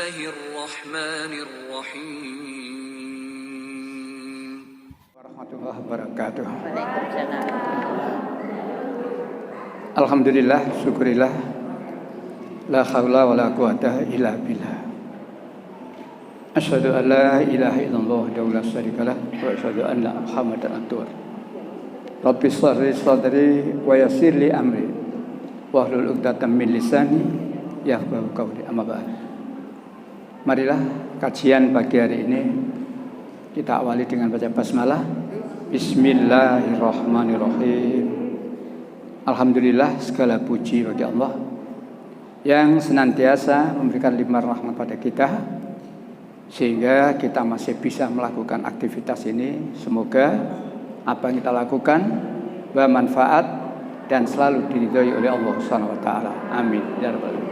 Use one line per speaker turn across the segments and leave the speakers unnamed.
Bismillahirrahmanirrahim.
Warahmatullahi wabarakatuh.
Waalaikumsalam.
Alhamdulillah, syukurillah. La haula wa la quwata illa billah. Asyhadu an la ilaha illallah wahdahu la syarikalah wa asyhadu anna Muhammadan abduhu. Rabbi shrah li sadri wa yassir li amri wahlul 'uqdatam min lisani yafqahu qawli. Amma ba'd. Marilah kajian pagi hari ini kita awali dengan baca basmalah. Bismillahirrahmanirrahim. Alhamdulillah, segala puji bagi Allah yang senantiasa memberikan limpah rahmat pada kita sehingga kita masih bisa melakukan aktivitas ini. Semoga apa yang kita lakukan bermanfaat dan selalu diridhoi oleh Allah Subhanahu wa taala. Amin ya rabbal alamin.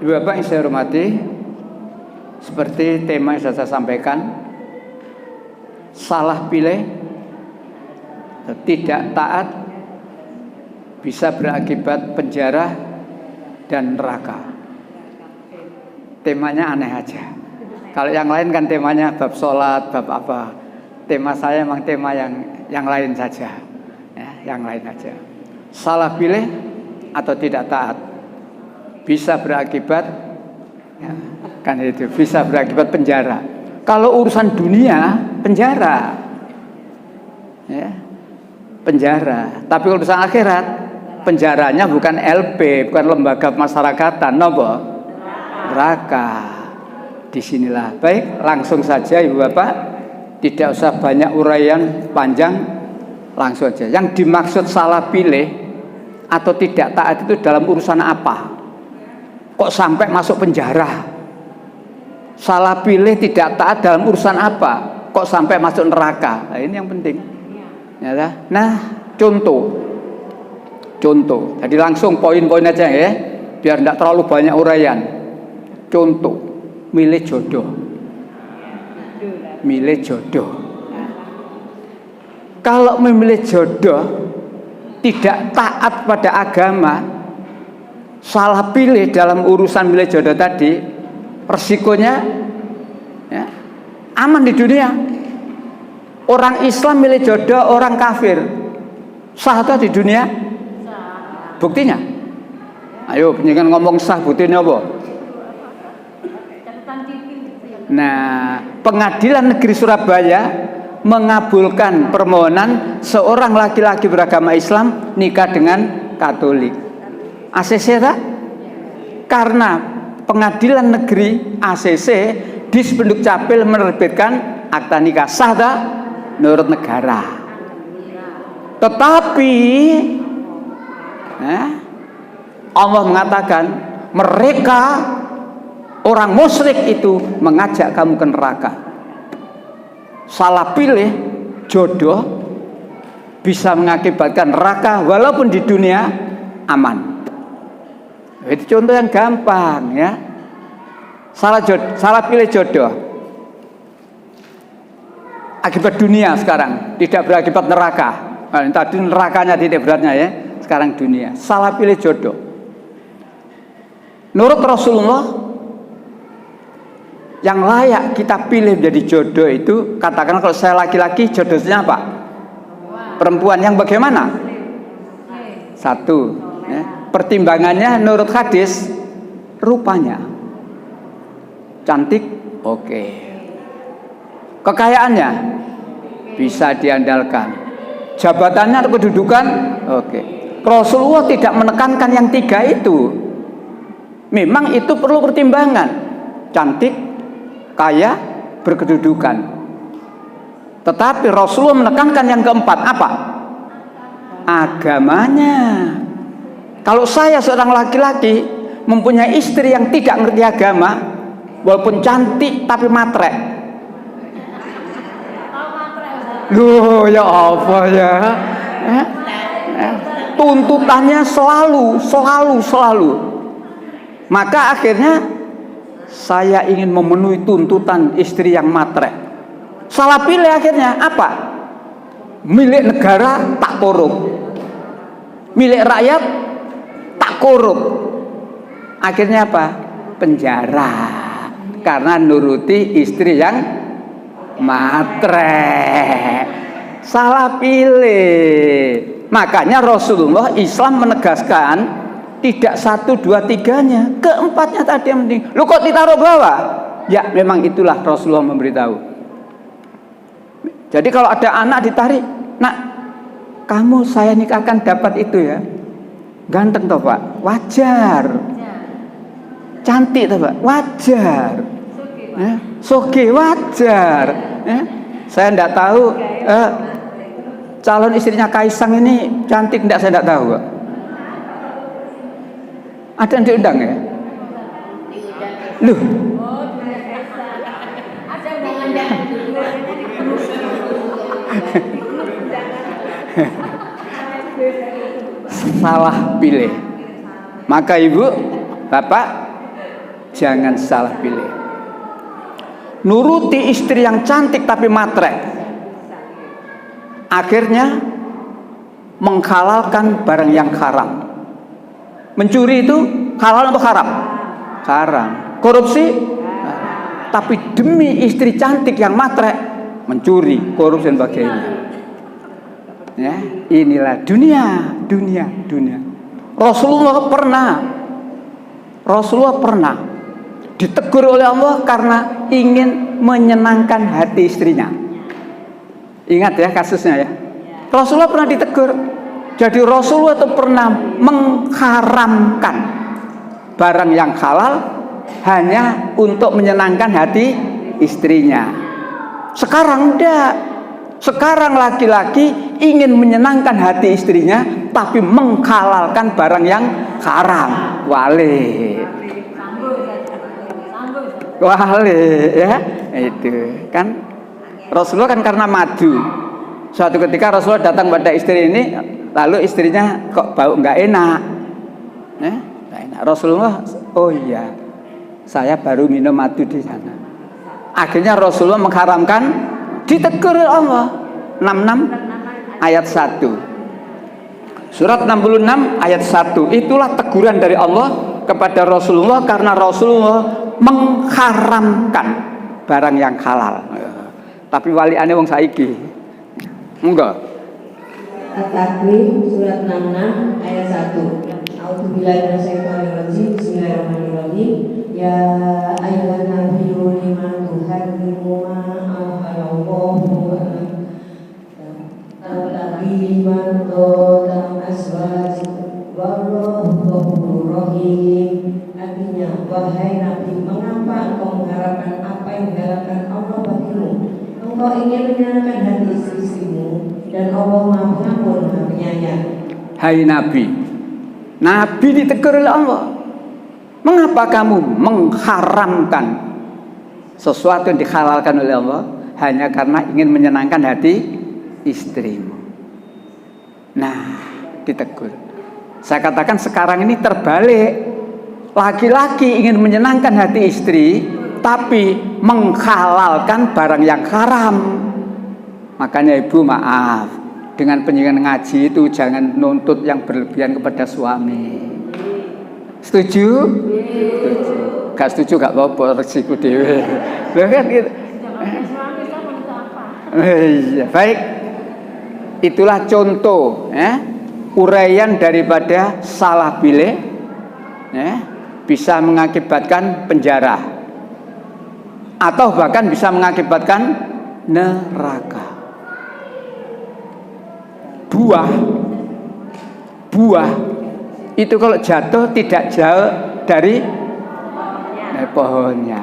Ibu Bapak yang saya hormati, seperti tema yang saya sampaikan, salah pilih, tidak taat bisa berakibat penjara dan neraka. Temanya aneh aja. Kalau yang lain kan temanya bab sholat, bab apa. Tema saya memang tema yang lain saja, ya, yang lain saja. Salah pilih atau tidak taat bisa berakibat, ya, kan itu bisa berakibat penjara. Kalau urusan dunia, penjara, ya, penjara. Tapi urusan akhirat, penjaranya bukan LP, bukan lembaga masyarakatan, nopo, neraka. Disinilah. Baik, langsung saja Ibu Bapak, tidak usah banyak uraian panjang, langsung saja. Yang dimaksud salah pilih atau tidak taat itu dalam urusan apa? Kok sampai masuk penjara? Salah pilih tidak taat dalam urusan apa? Kok sampai masuk neraka? Nah, ini yang penting. Ya, nah, contoh. Jadi langsung poin-poin aja ya, biar tidak terlalu banyak uraian. Contoh, milih jodoh. Kalau memilih jodoh tidak taat pada agama, salah pilih dalam urusan milih jodoh tadi, resikonya, ya, aman di dunia. Orang Islam milih jodoh orang kafir, sah atau di dunia? Buktinya? Ayo, pengen ngomong sah, buktinya apa? Nah, Pengadilan Negeri Surabaya mengabulkan permohonan seorang laki-laki beragama Islam nikah dengan Katolik. ACC tak? Karena Pengadilan Negeri ACC di Spenduk Capil menerbitkan akta nikah sah tak? Menurut negara. Tetapi Allah mengatakan mereka orang musyrik itu mengajak kamu ke neraka. Salah pilih jodoh bisa mengakibatkan neraka walaupun di dunia aman. Itu contoh yang gampang ya. Salah pilih jodoh akibat dunia sekarang, tidak berakibat neraka. Nah, tadi nerakanya titik beratnya ya. Sekarang dunia. Salah pilih jodoh. Menurut Rasulullah, yang layak kita pilih menjadi jodoh itu, katakan kalau saya laki-laki, jodohnya apa? Perempuan yang bagaimana? Satu, ya, pertimbangannya menurut hadis, rupanya cantik, oke. Kekayaannya bisa diandalkan. Jabatannya atau kedudukan, oke. Rasulullah tidak menekankan yang tiga itu. Memang itu perlu pertimbangan. Cantik, kaya, berkedudukan. Tetapi Rasulullah menekankan yang keempat, apa? Agamanya. Kalau saya seorang laki-laki mempunyai istri yang tidak ngerti agama, walaupun cantik tapi matre. Loh, ya apa ya? Tuntutannya selalu. Maka akhirnya saya ingin memenuhi tuntutan istri yang matre. Salah pilih akhirnya apa? Milik negara tak korup, milik rakyat tak korup. Akhirnya apa? Penjara. karena nuruti istri yang matre. Salah pilih. Makanya Rasulullah Islam menegaskan tidak 1, 2, 3-nya, keempatnya tadi yang penting. Lu kok ditaruh bawah? Ya memang itulah Rasulullah memberitahu. Jadi kalau ada anak ditarik, nak kamu saya nikahkan dapat itu ya. Ganteng toh Pak? Wajar. Cantik toh Pak? Wajar. Soge wajar. Saya enggak tahu calon istrinya Kaisang ini cantik enggak, saya enggak tahu Pak. Ada yang diundang ya? Loh. Salah pilih. Maka ibu, bapak jangan salah pilih. Nuruti istri yang cantik tapi matre, akhirnya menghalalkan barang yang haram. Mencuri itu halal atau haram? Haram. Korupsi? Tapi demi istri cantik yang matre, mencuri, korupsi dan sebagainya. Ya, inilah dunia. Rasulullah pernah ditegur oleh Allah karena ingin menyenangkan hati istrinya. Ingat ya kasusnya ya. Rasulullah pernah ditegur. Jadi Rasulullah itu pernah mengharamkan barang yang halal hanya untuk menyenangkan hati istrinya. Sekarang enggak. Sekarang laki-laki ingin menyenangkan hati istrinya tapi menghalalkan barang yang haram. Wale ya, itu kan Rasulullah kan karena madu. Suatu ketika Rasulullah datang pada istri ini, lalu istrinya kok bau nggak enak. Nggak enak. Rasulullah, oh iya, saya baru minum madu di sana. Akhirnya Rasulullah mengharamkan, ditegur Allah. 66 ayat 1. Surat 66 ayat 1. Itulah teguran dari Allah kepada Rasulullah karena Rasulullah mengharamkan barang yang halal. Tapi waliane wong saiki enggak.
At-Takwir surat 66 ayat 1. A'udzubillahi minasyaitonirrajim. Bismillahirrahmanirrahim. Ya ayyuhan nabiyyu lima tuharrimu ma ahallallahu tabtaghi mardatan azwajik wallahu ghafurur rahim. Artinya, wahai Nabi, mengapa engkau mengharapkan apa yang diharapkan Allah bagimu? Engkau ingin menyenangkan hati istri-istrimu dan Allah Maha Pengampun, Maha Penyayang.
Hai Nabi, Nabi ditegur oleh Allah. Mengapa kamu mengharamkan sesuatu yang dihalalkan oleh Allah hanya karena ingin menyenangkan hati istrimu? Nah, ditegur. Saya katakan sekarang ini terbalik. Laki-laki ingin menyenangkan hati istri tapi menghalalkan barang yang haram. Makanya ibu maaf, dengan penjenengan ngaji itu jangan nuntut yang berlebihan kepada suami. Setuju? Setuju. Gak setuju gak apa-apa, resiko dewe. Kan gitu. Iya, baik. Itulah contoh uraian daripada salah pilih, bisa mengakibatkan penjara atau bahkan bisa mengakibatkan neraka. Buah itu kalau jatuh tidak jauh dari pohonnya.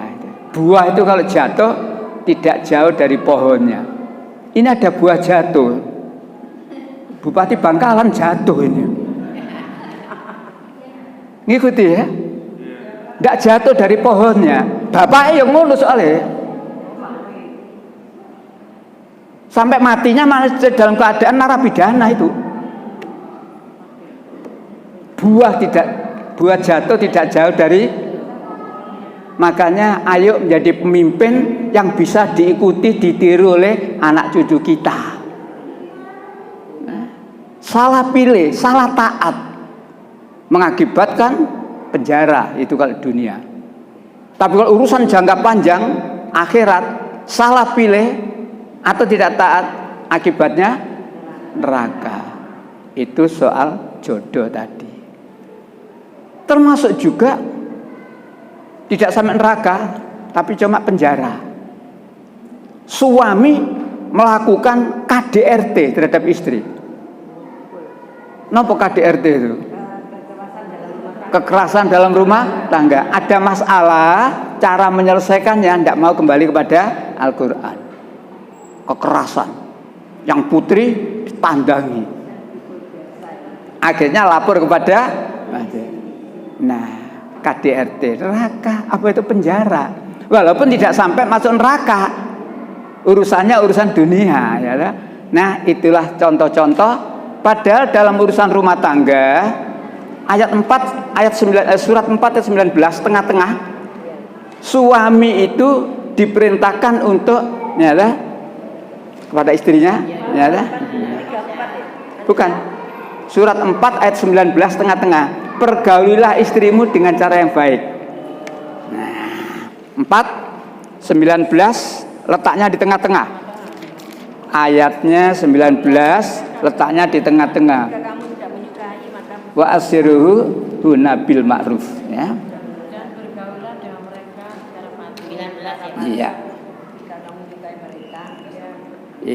Buah itu kalau jatuh tidak jauh dari pohonnya. Ini ada buah jatuh. Bupati Bangkalan jatuh ini. Ngikuti ya. Tidak jatuh dari pohonnya. Bapaknya yang ngono soalnya. Sampai matinya malah dalam keadaan narapidana itu. Buah jatuh tidak jauh dari. Makanya ayo menjadi pemimpin yang bisa diikuti, ditiru oleh anak cucu kita. Salah pilih, salah taat mengakibatkan penjara itu kalau dunia. Tapi kalau urusan jangka panjang akhirat, salah pilih atau tidak taat, akibatnya neraka. Itu soal jodoh tadi. Termasuk juga tidak sampai neraka, tapi cuma penjara. Suami melakukan KDRT terhadap istri. Napa KDRT itu? Kekerasan dalam rumah tangga. Ada masalah, cara menyelesaikannya tidak mau kembali kepada Al-Quran. Kekerasan. Yang putri ditandangi. Akhirnya lapor kepada. Nah, KDRT neraka, apa itu penjara? Walaupun tidak sampai masuk neraka, urusannya urusan dunia, ya. Nah, itulah contoh-contoh. Padahal dalam urusan rumah tangga, ayat 4, surat 4 ayat 19 tengah-tengah, suami itu diperintahkan untuk, ya, kepada istrinya, ya, bukan. Surat 4 ayat 19 tengah-tengah, pergaulilah istrimu dengan cara yang baik. Nah, 4 19 letaknya di tengah-tengah. Ayatnya 19 letaknya di tengah-tengah. Wa asiruhu bil ma'ruf, ya.
Dan bergaulah dengan mereka secara mati. 19 ya.
Iya.
Jika kamu menyukai mereka, ya.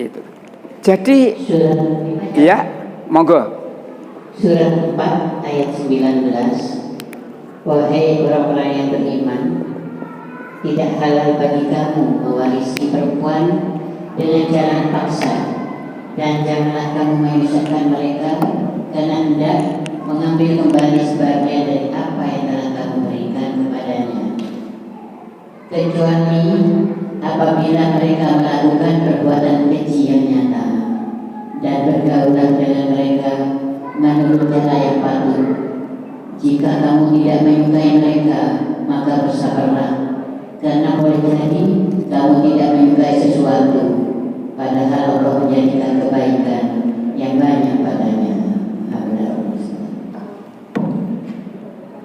Itu. Jadi, ya, monggo.
Surat 4 ayat 19. Wahai orang-orang yang beriman, tidak halal bagi kamu mewarisi perempuan dengan jalan paksa, dan janganlah kamu menyusahkan mereka karena hendak mengambil kembali sebagian dari apa yang telah kamu berikan kepadanya, kecuali apabila mereka melakukan perbuatan keji yang nyata, dan bergaulah dengan mereka menurut cara yang patut. Jika kamu tidak menyukai mereka, maka bersabarlah, karena boleh jadi kamu tidak menyukai sesuatu, padahal Allah menjadikan kebaikan yang banyak padanya.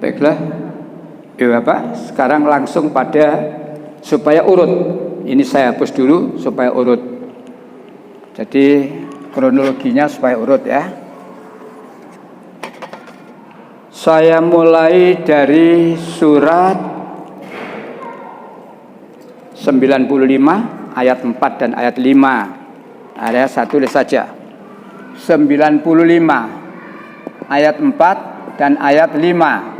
Baiklah, ya Bapak, sekarang langsung pada supaya urut. Ini saya hapus dulu supaya urut. Jadi kronologinya supaya urut, ya. Saya mulai dari surat 95 ayat 4 dan ayat 5. Ada satu saja. 95 ayat 4 dan ayat 5.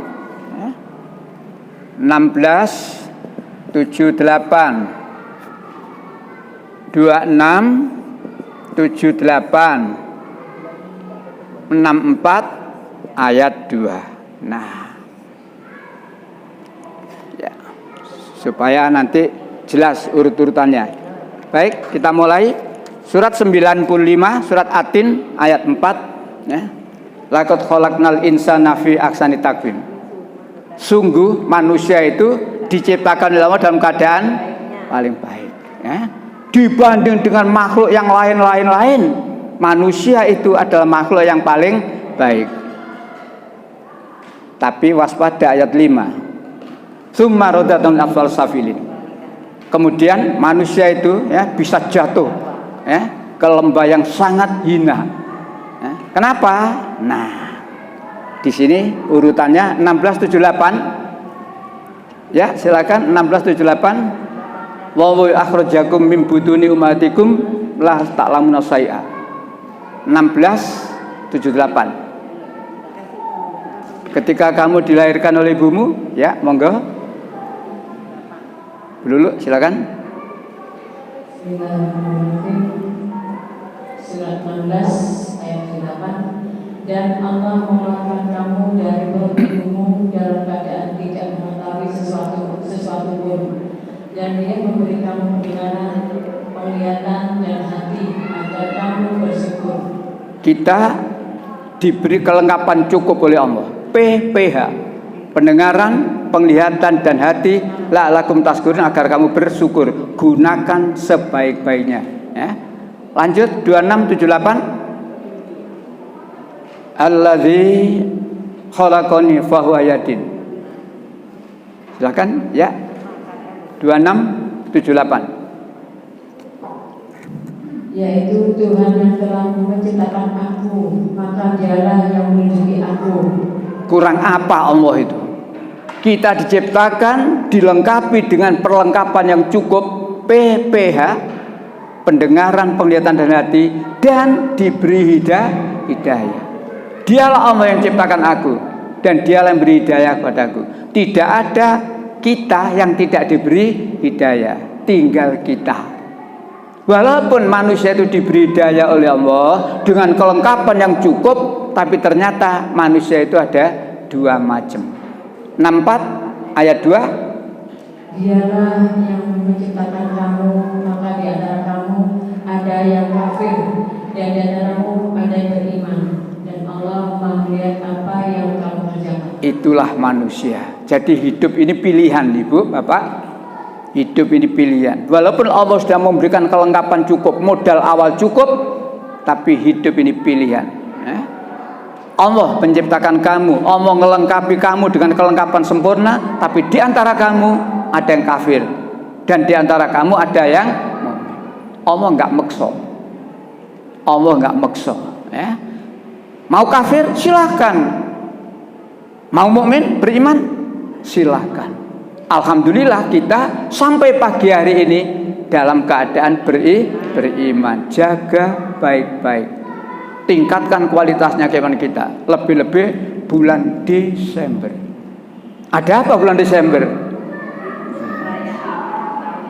16 78 26 78 64 ayat 2. Nah, ya, supaya nanti jelas urut-urutannya. Baik, kita mulai surat 95, surat Atin ayat 4, ya. Laqad khalaqnal insana fi ahsani taqwim. Sungguh manusia itu diciptakan oleh Allah dalam keadaan paling baik, ya. Dibanding dengan makhluk yang lain, manusia itu adalah makhluk yang paling baik. Tapi waspada ayat 5. Tsumma radatun afal safilin. Kemudian manusia itu, ya, bisa jatuh, ya, ke lembah yang sangat hina. Ya. Kenapa? Nah, di sini urutannya 1678. Ya, silakan 1678. Wa akhrajakum min butuni ummatikum la ta'lamuna syai'a. 1678. Ketika kamu dilahirkan oleh ibumu, ya, monggo. Dulu silakan.
Surat 16 ayat 8. Dan Allah mengeluarkan kamu dari perut ibumu dalam keadaan tidak mengetahui sesuatu pun, dan Dia memberi kamu pendengaran, penglihatan, dan hati agar kamu bersyukur.
Kita diberi kelengkapan cukup oleh Allah. PPH, pendengaran, penglihatan, dan hati, la'alakum tashkurun, agar kamu bersyukur. Gunakan sebaik-baiknya, ya. Lanjut 2678. Alladzi khalaqani fahuwa yadin. Silakan, ya. 2678.
Yaitu Tuhan yang telah menciptakan aku, maka dialah yang melindungi aku.
Kurang apa Allah itu? Kita diciptakan dilengkapi dengan perlengkapan yang cukup, PPH, pendengaran, penglihatan dan hati, dan diberi hidayah. Dialah Allah yang ciptakan aku, dan dialah yang beri hidayah kepadaku. Tidak ada kita yang tidak diberi hidayah, tinggal kita. Walaupun manusia itu diberi hidayah oleh Allah dengan kelengkapan yang cukup, tapi ternyata manusia itu ada dua macam. 64 ayat 2.
Dialah yang menciptakan kamu, maka di antara kamu ada yang kafir, dan di antaramu ada yang beriman, dan Allah melihat apa yang kamu kerjakan.
Itulah manusia. Jadi hidup ini pilihan, Ibu, Bapak. Hidup ini pilihan. Walaupun Allah sudah memberikan kelengkapan cukup, modal awal cukup, tapi hidup ini pilihan. Allah menciptakan kamu, Allah melengkapi kamu dengan kelengkapan sempurna, tapi di antara kamu ada yang kafir, dan di antara kamu ada yang mukmin. Allah nggak maksa. Allah nggak maksa. Mau kafir silahkan, mau mukmin beriman silahkan. Alhamdulillah kita sampai pagi hari ini dalam keadaan beriman. Jaga baik-baik, tingkatkan kualitasnya keimanan kita. Lebih-lebih bulan Desember. Ada apa bulan Desember?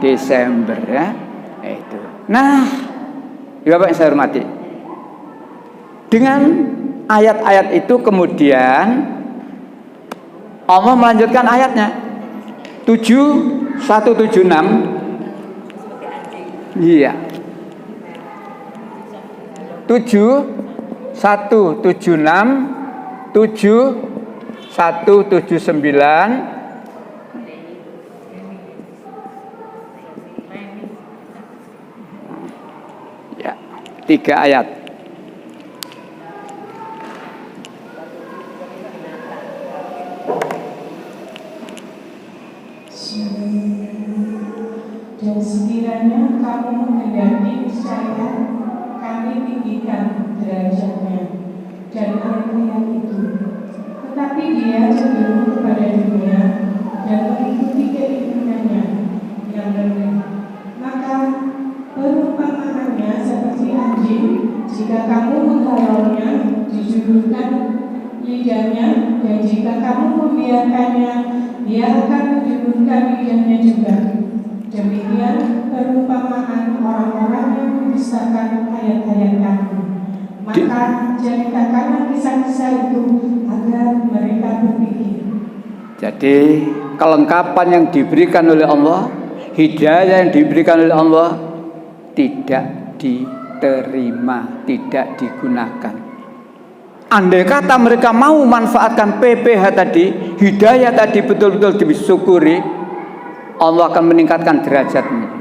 Desember ya, itu. Nah, Bapak yang saya hormati, dengan ayat-ayat itu kemudian Allah melanjutkan ayatnya 7176. Iya. 7176 7179. Ya, 3 ayat.
Dan sekiranya kamu menghendaki saya, kami tinggikan derajatnya dari ayat itu. Tetapi dia cenderung kepada dunia dan mengikuti keinginannya yang rendah. Maka perumpamaannya seperti anjing, jika kamu menghalaunya, dijulurkan lidahnya, dan jika kamu membiarkannya, dia akan menjulurkan lidahnya juga. Demikian perumpamaan orang-orang yang mendustakan ayat-ayat kami. Maka ceritakanlah kisah-kisah itu agar mereka berpikir.
Jadi kelengkapan yang diberikan oleh Allah, hidayah yang diberikan oleh Allah tidak diterima, tidak digunakan. Andai kata mereka mau manfaatkan PPH tadi, hidayah tadi betul-betul disyukuri, Allah akan meningkatkan derajatnya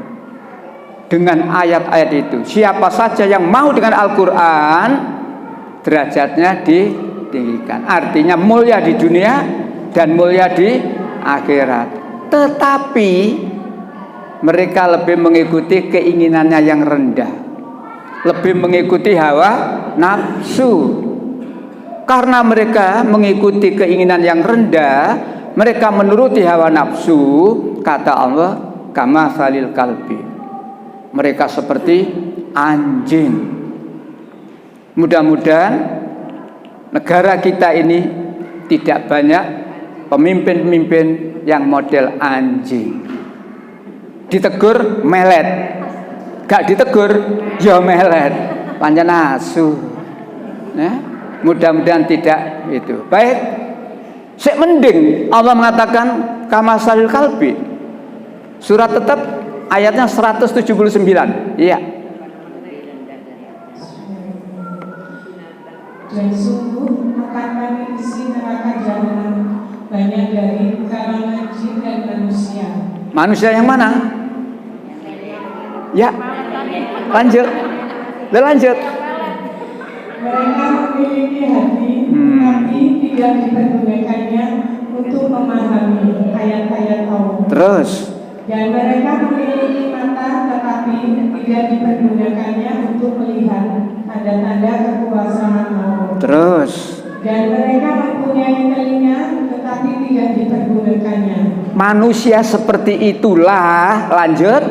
dengan ayat-ayat itu. Siapa saja yang mau dengan Al-Quran, derajatnya ditinggikan. Artinya mulia di dunia dan mulia di akhirat. Tetapi mereka lebih mengikuti keinginannya yang rendah, lebih mengikuti hawa nafsu. Karena mereka mengikuti keinginan yang rendah, mereka menuruti hawa nafsu, kata Allah, kama salil kalbi. Mereka seperti anjing. Mudah-mudahan negara kita ini tidak banyak pemimpin-pemimpin yang model anjing. Ditegur melet, gak ditegur ya melet, pancen asu. Mudah-mudahan tidak itu. Baik, sik mending Allah mengatakan kama salil kalbi. Surat tetap ayatnya 179. Iya.
Dan sungguh akan kami isi neraka jahanam banyak dari kalangan jin dan manusia.
Manusia yang mana? Ya. Lanjut. Lanjut.
Mereka memiliki hati, tapi tidak dipergunakannya untuk memahami ayat-ayat Allah.
Terus
Dan mereka memiliki mata tetapi tidak dipergunakannya untuk melihat tanda-tanda kekuasaan Allah.
Terus
Dan mereka mempunyai telinga tetapi tidak dipergunakannya
manusia seperti itulah, lanjut,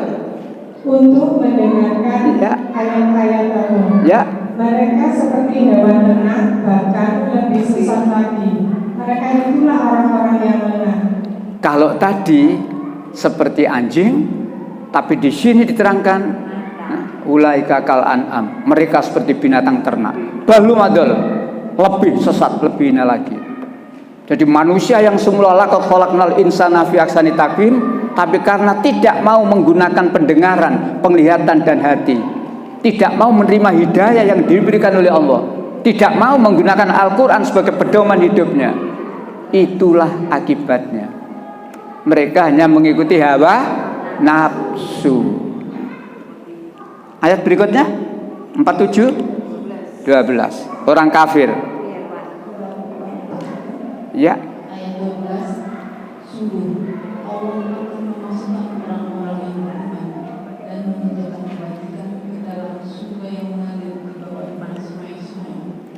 untuk mendengarkan
ya,
ayat-ayat Allah.
ya.
Mereka seperti hewan ternak, bahkan lebih sesat lagi. Mereka itulah orang-orang yang lengah.
Kalau tadi seperti anjing, tapi di sini diterangkan ulaika kal an'am, mereka seperti binatang ternak. Balu madol, lebih sesat, lebih hina lagi. Jadi manusia yang semula laqad khalaqnal insana fi ahsani taqwim, tapi karena tidak mau menggunakan pendengaran, penglihatan dan hati, tidak mau menerima hidayah yang diberikan oleh Allah, tidak mau menggunakan Al-Quran sebagai pedoman hidupnya, itulah akibatnya. Mereka hanya mengikuti hawa nafsu. Ayat berikutnya 47 12. Orang kafir. Ya.
Ayat 12. Sungguh Allah akan memasukkan orang-orang yang beriman dan mengerjakan kebaikan ke dalam surga yang mengalir di bawah sungai-sungai.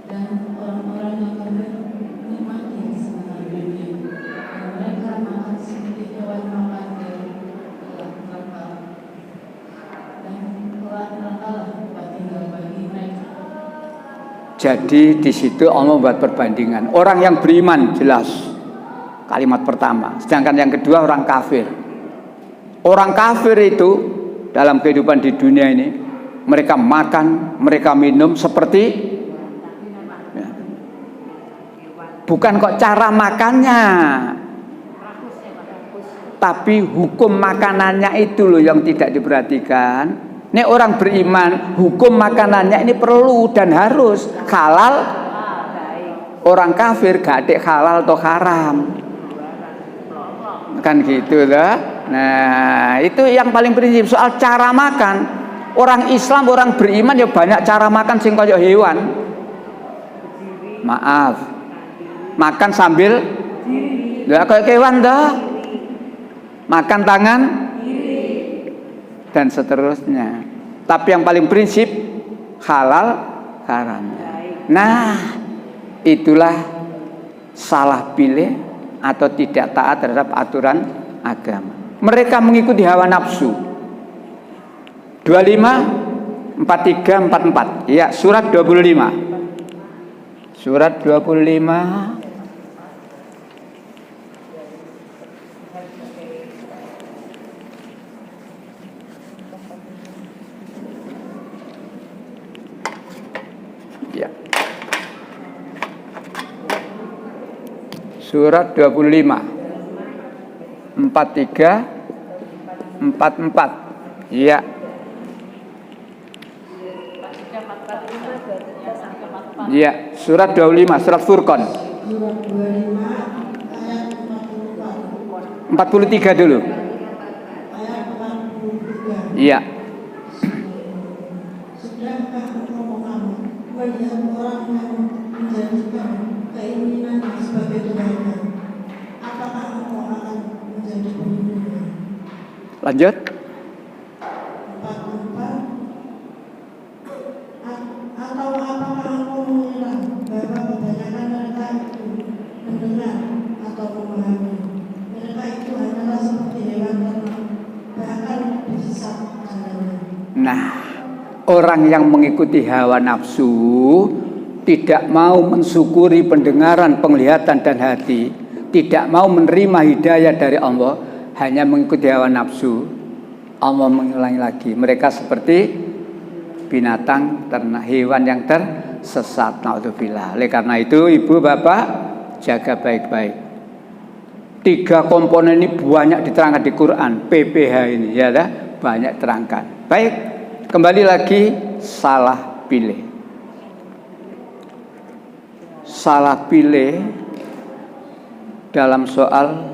Dan orang-orang yang kafir menikmati kesenangan dunia, dan mereka makan seperti hewan makan dari neraka, dan nerakalah tempat tinggal bagi mereka.
Jadi di situ Allah membuat perbandingan. Orang yang beriman jelas kalimat pertama, sedangkan yang kedua orang kafir. Orang kafir itu dalam kehidupan di dunia ini, mereka makan, mereka minum seperti ya, bukan kok cara makannya, tapi hukum makanannya itu loh yang tidak diperhatikan. Ini orang beriman, hukum makanannya ini perlu dan harus halal. Orang kafir gak ada halal atau haram, kan gitu loh. Nah itu yang paling prinsip soal cara makan. Orang Islam, orang beriman ya banyak cara makan sing kaya hewan. Maaf, makan sambil ya kayak hewan dah, makan tangan dan seterusnya. Tapi yang paling prinsip halal haramnya. Nah itulah salah pilih atau tidak taat terhadap aturan agama. Mereka mengikuti hawa nafsu. 25 43 44. Ya, surat 25. Surat 25 ya. Surat 25 43 44. Ya. Ya, surat 25, surat Furqan.
Surat 25 ayat 44.
43 dulu.
Ayat 43.
Iya.
Sudahkah engkau Muhammad melihat orang yang menjadikan keinginannya sebagai Tuhannya? Apakah engkau akan menjadi pemimpinnya?
Lanjut.
44. Atau apakah engkau mengira bahwa kebanyakan mereka itu mendengar atau memahami? Mereka itu hanyalah seperti hewan ternak, bahkan lebih sesat jalannya.
Nah, orang yang mengikuti hawa nafsu, tidak mau mensyukuri pendengaran, penglihatan dan hati, tidak mau menerima hidayah dari Allah, hanya mengikuti hawa nafsu. Allah mengulangi lagi, mereka seperti binatang ternak, hewan yang tersesat. Naudzubillah. Oleh karena itu, ibu bapak jaga baik-baik. 3 komponen ini banyak diterangkan di Quran. PPH ini ya dah, banyak terangkan. Baik, kembali lagi salah pilih. Salah pilih dalam soal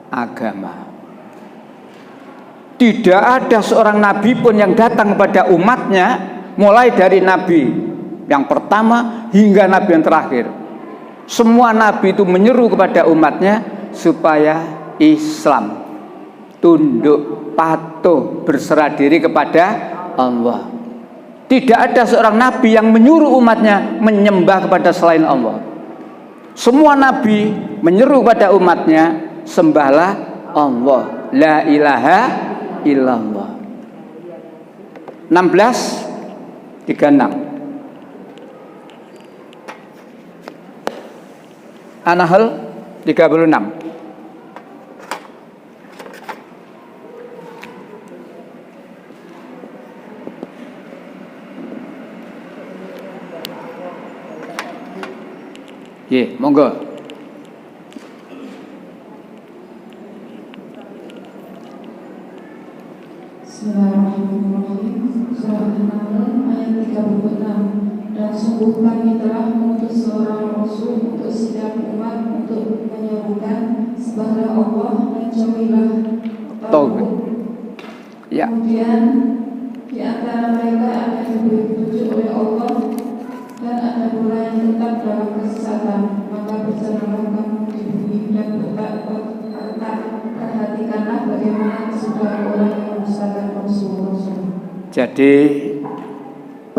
agama. Tidak ada seorang nabi pun yang datang kepada umatnya, mulai dari nabi yang pertama hingga nabi yang terakhir. Semua nabi itu menyeru kepada umatnya supaya Islam. tunduk, patuh, berserah diri kepada Allah. Tidak ada seorang nabi yang menyuruh umatnya menyembah kepada selain Allah. Semua nabi menyeru pada umatnya, sembahlah Allah, la ilaha illallah. 16:36 An-Nahl 36. Ye, monggo.
Bismillahirrahmanirrahim. Surah An-Nahl ayat 36. Dan sungguh kami telah mengutus seorang rasul untuk setiap umat untuk menyerukan sembahlah Allah dan jauhilah tagut.
Ya.
Kemudian di antara mereka ada yang diberi petunjuk oleh Allah dan ada pula yang tetap dalam kesesatan. Maka berjalanlah kamu di bumi dan perhatikanlah bagaimana sudah orang yang mendustakan Rasul-Rasul.
Jadi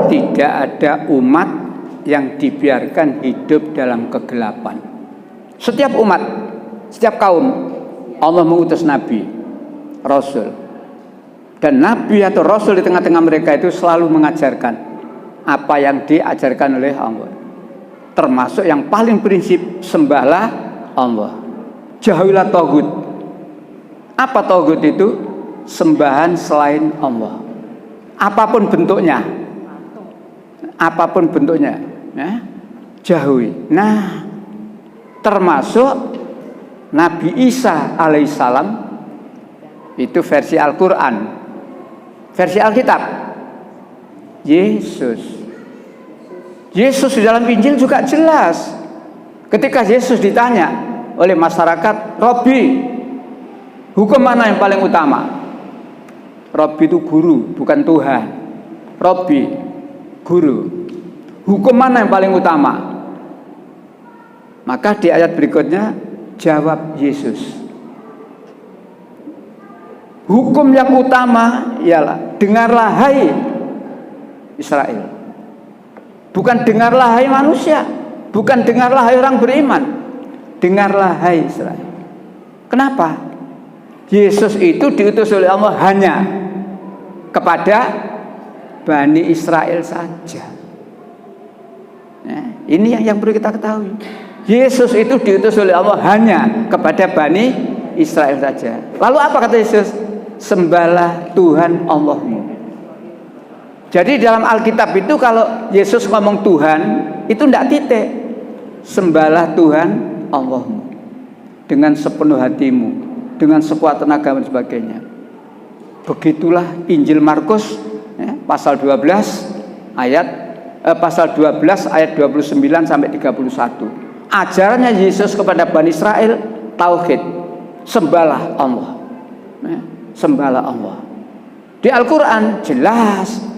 tidak ada umat yang dibiarkan hidup dalam kegelapan. Setiap umat, setiap kaum, Allah mengutus nabi, rasul. Dan nabi atau rasul di tengah-tengah mereka itu selalu mengajarkan apa yang diajarkan oleh Allah. Termasuk yang paling prinsip, sembahlah Allah, jauhilah tagut. Apa tagut itu? Sembahan selain Allah, apapun bentuknya, ya, jauhi. Nah, termasuk Nabi Isa alaihissalam itu versi Al-Quran, versi Alkitab. Yesus di dalam Injil juga jelas. Ketika Yesus ditanya oleh masyarakat, Rabbi, hukum mana yang paling utama? Rabbi itu guru, bukan Tuhan. Rabbi, guru. Hukum mana yang paling utama? Maka di ayat berikutnya jawab Yesus, hukum yang utama ialah dengarlah hai Israel. Bukan dengarlah hai manusia, bukan dengarlah hai orang beriman, dengarlah hai Israel. Kenapa? Yesus itu diutus oleh Allah hanya kepada Bani Israel saja. Nah, ini yang perlu kita ketahui. Yesus itu diutus oleh Allah hanya kepada Bani Israel saja. Lalu apa kata Yesus? Sembahlah Tuhan Allahmu. Jadi dalam Alkitab itu kalau Yesus ngomong Tuhan, itu tidak titik. Sembahlah Tuhan Allahmu dengan sepenuh hatimu, dengan sekuat tenaga dan sebagainya. Begitulah Injil Markus ya, pasal 12 ayat 29 sampai 31. Ajarannya Yesus kepada Bani Israel tauhid, sembahlah Allah. Ya, sembahlah Allah. Di Al-Qur'an jelas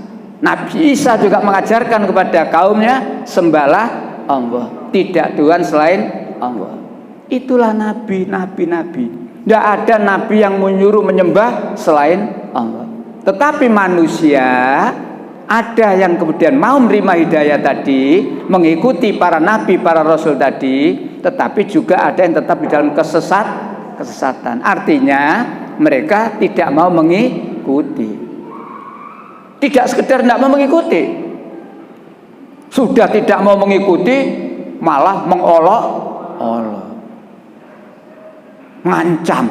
Nabi Isa juga mengajarkan kepada kaumnya sembahlah Allah, tidak Tuhan selain Allah. Itulah nabi. Tidak ada nabi yang menyuruh menyembah selain Allah. Tetapi manusia ada yang kemudian mau menerima hidayah tadi, mengikuti para nabi, para rasul tadi, tetapi juga ada yang tetap di dalam kesesatan. Artinya mereka tidak mau mengikuti. Tidak sekedar tidak mau mengikuti, sudah tidak mau mengikuti, malah mengolok-olok, ngancam.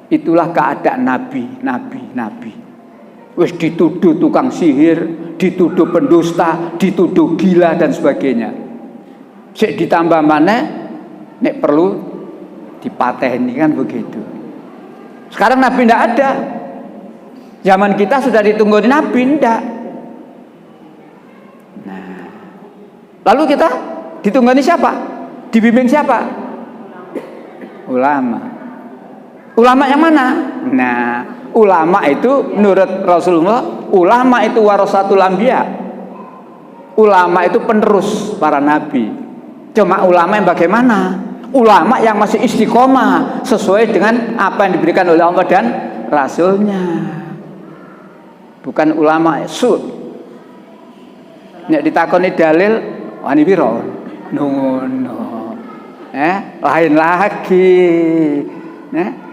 Itulah keadaan nabi. Wis dituduh tukang sihir, dituduh pendusta, dituduh gila dan sebagainya. Sik ditambah mana, nek perlu dipateni kan begitu. Sekarang nabi tidak ada. Zaman kita sudah ditunggu di nabi, enggak. Nah, lalu kita ditunggani siapa? Dibimbing siapa? Ulama. Ulama yang mana? Nah, ulama itu menurut Rasulullah, ulama itu warasatul anbiya. Ulama itu penerus para nabi. Cuma ulama yang bagaimana? ulama yang masih istiqomah sesuai dengan apa yang diberikan oleh Allah dan Rasulnya. Bukan ulama su. Nek ditakoni dalil wani piro? Ngono. Lain lagi.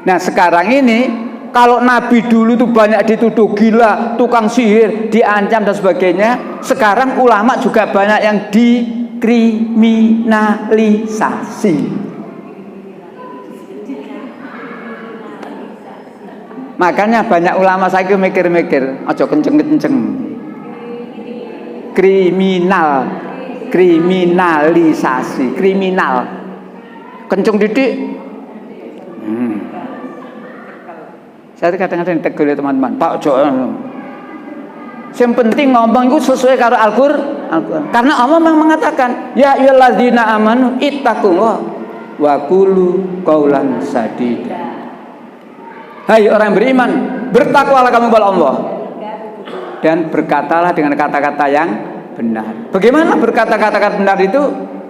Nah, sekarang ini kalau Nabi dulu itu banyak dituduh gila, tukang sihir, diancam dan sebagainya. Sekarang ulama juga banyak yang dikriminalisasi. Makanya banyak ulama saya mikir-mikir, aja kenceng-kenceng. Kriminalisasi, kriminal. Kenceng didik. Saya kadang-kadang ditegur ya teman-teman, Pak ojo. Yang penting ngomong itu sesuai karo Al-Qur'an. Karena Allah memang mengatakan, ya ayyuhalladzina amanu ittaqullah wa qulu qaulan sadida. Hai orang beriman, bertakwalah kamu kepada Allah dan berkatalah dengan kata-kata yang benar. Bagaimana berkata kata-kata benar itu?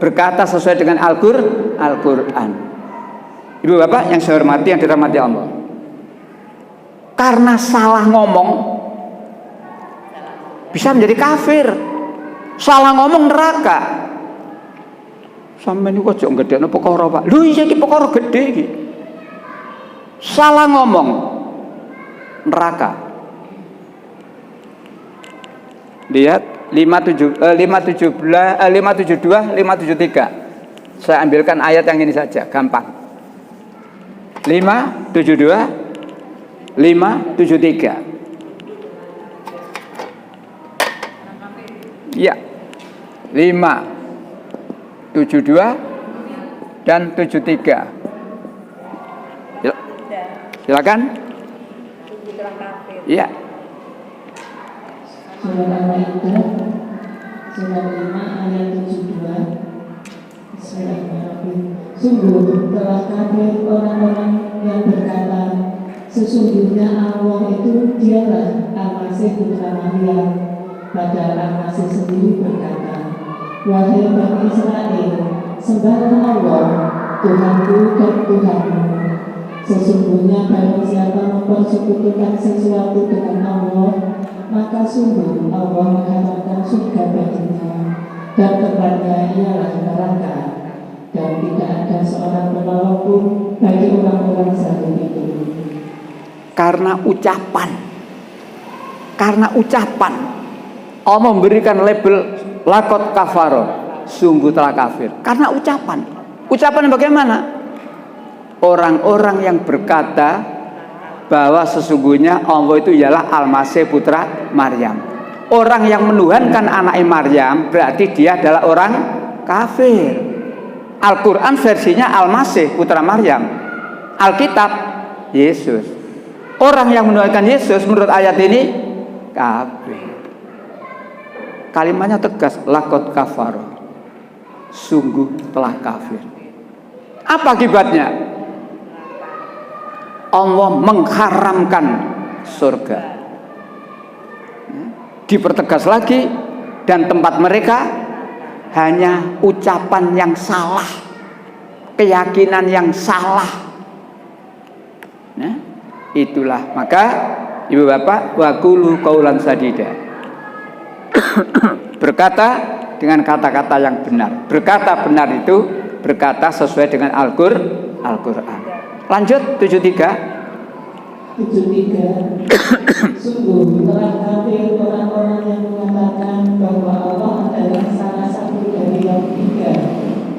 Berkata sesuai dengan Al-Qur'an. Ibu bapak yang saya hormati, yang dirahmati Allah. Karena salah ngomong bisa menjadi kafir. Salah ngomong neraka. Sampeyan niku aja gedhekno perkara, Pak. Lho iya iki perkara gedhe iki. Salah ngomong neraka. Lihat 572 573. Saya ambilkan ayat yang ini saja, gampang. 572 573. Ya. 572 dan 73. Silakan. Iya.
Surat Al-Maidah surat 5 ayat 72. Bismillahirrahmanirrahim. Sungguh telah kafir orang-orang yang berkata, sesungguhnya Allah itu dialah Al-Masih putra Maryam. Padahal Al-Masih sendiri berkata, wahai Bani Israel, sembahlah Allah, Tuhanku dan Tuhanmu. Sesungguhnya barang siapa mempersekutukan sesuatu dengan Allah, maka sungguh Allah mengharapkan surga baginya, dan tempatnya ialah neraka, dan tidak ada seorang penolong pun bagi orang-orang zalim itu.
Karena ucapan Allah memberikan label lakot kafaro, sungguh telah kafir. Karena ucapan bagaimana? Orang-orang yang berkata bahwa sesungguhnya Allah itu ialah Al-Masih putra Maryam. Orang yang menuhankan anak Maryam berarti dia adalah orang kafir. Al-Quran versinya Al-Masih putra Maryam, Alkitab Yesus. Orang yang menuhankan Yesus menurut ayat ini kafir. Kalimatnya tegas, lakot kafaro, sungguh telah kafir. Apa akibatnya? Allah mengharamkan surga. Dipertegas lagi, dan tempat mereka hanya ucapan yang salah, keyakinan yang salah. Nah, itulah maka ibu bapak waqulu qaulan sadida. Berkata dengan kata-kata yang benar. Berkata benar itu berkata sesuai dengan Al-Qur'an. Lanjut 73.
Sungguh telah kafir orang-orang yang mengatakan bahwa Allah adalah salah satu dari yang tiga,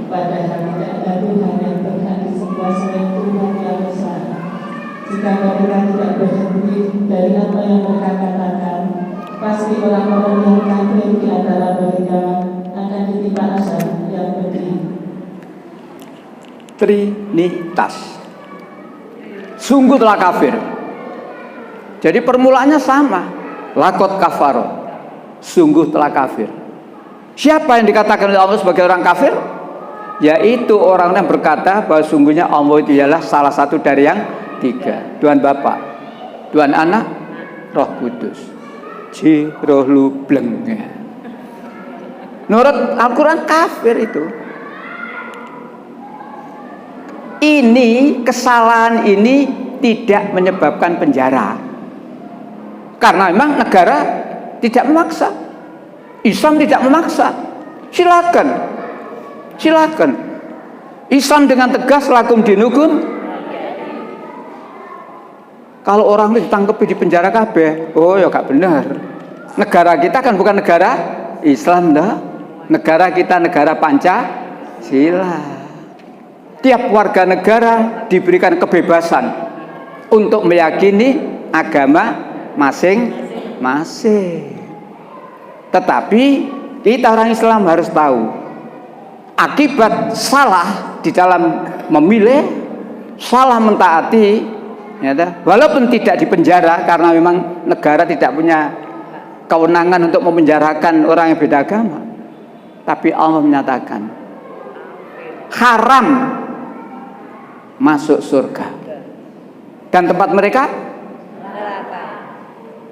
padahal tidak ada Tuhan yang berhak disembah selain Tuhan yang Esa. Jika mereka tidak berhenti dari apa yang mereka katakan, pasti orang-orang yang kafir di antara mereka akan ditimpa azab yang pedih.
Trinitas. Sungguh telah kafir. Jadi permulaannya sama, lakot kafaro, sungguh telah kafir. Siapa yang dikatakan oleh Allah sebagai orang kafir? Yaitu orang yang berkata bahwa sungguhnya Allah itu ialah salah satu dari yang tiga, Tuhan Bapa, Tuhan Anak, Roh Kudus. Roh lubleng. Menurut Al-Quran kafir itu. ini, kesalahan ini tidak menyebabkan penjara. Karena memang negara tidak memaksa. Islam tidak memaksa. Silakan. Silakan. Islam dengan tegas, lakum dinukum. Kalau orang itu ditangkap di penjara kabeh, oh ya gak benar. Negara kita kan bukan negara Islam dah. Negara kita negara Pancasila. Tiap warga negara diberikan kebebasan untuk meyakini agama masing-masing. Tetapi kita orang Islam harus tahu akibat salah di dalam memilih, salah mentaati, ya, walaupun tidak dipenjara karena memang negara tidak punya kewenangan untuk memenjarakan orang yang beda agama, tapi Allah menyatakan haram masuk surga dan tempat mereka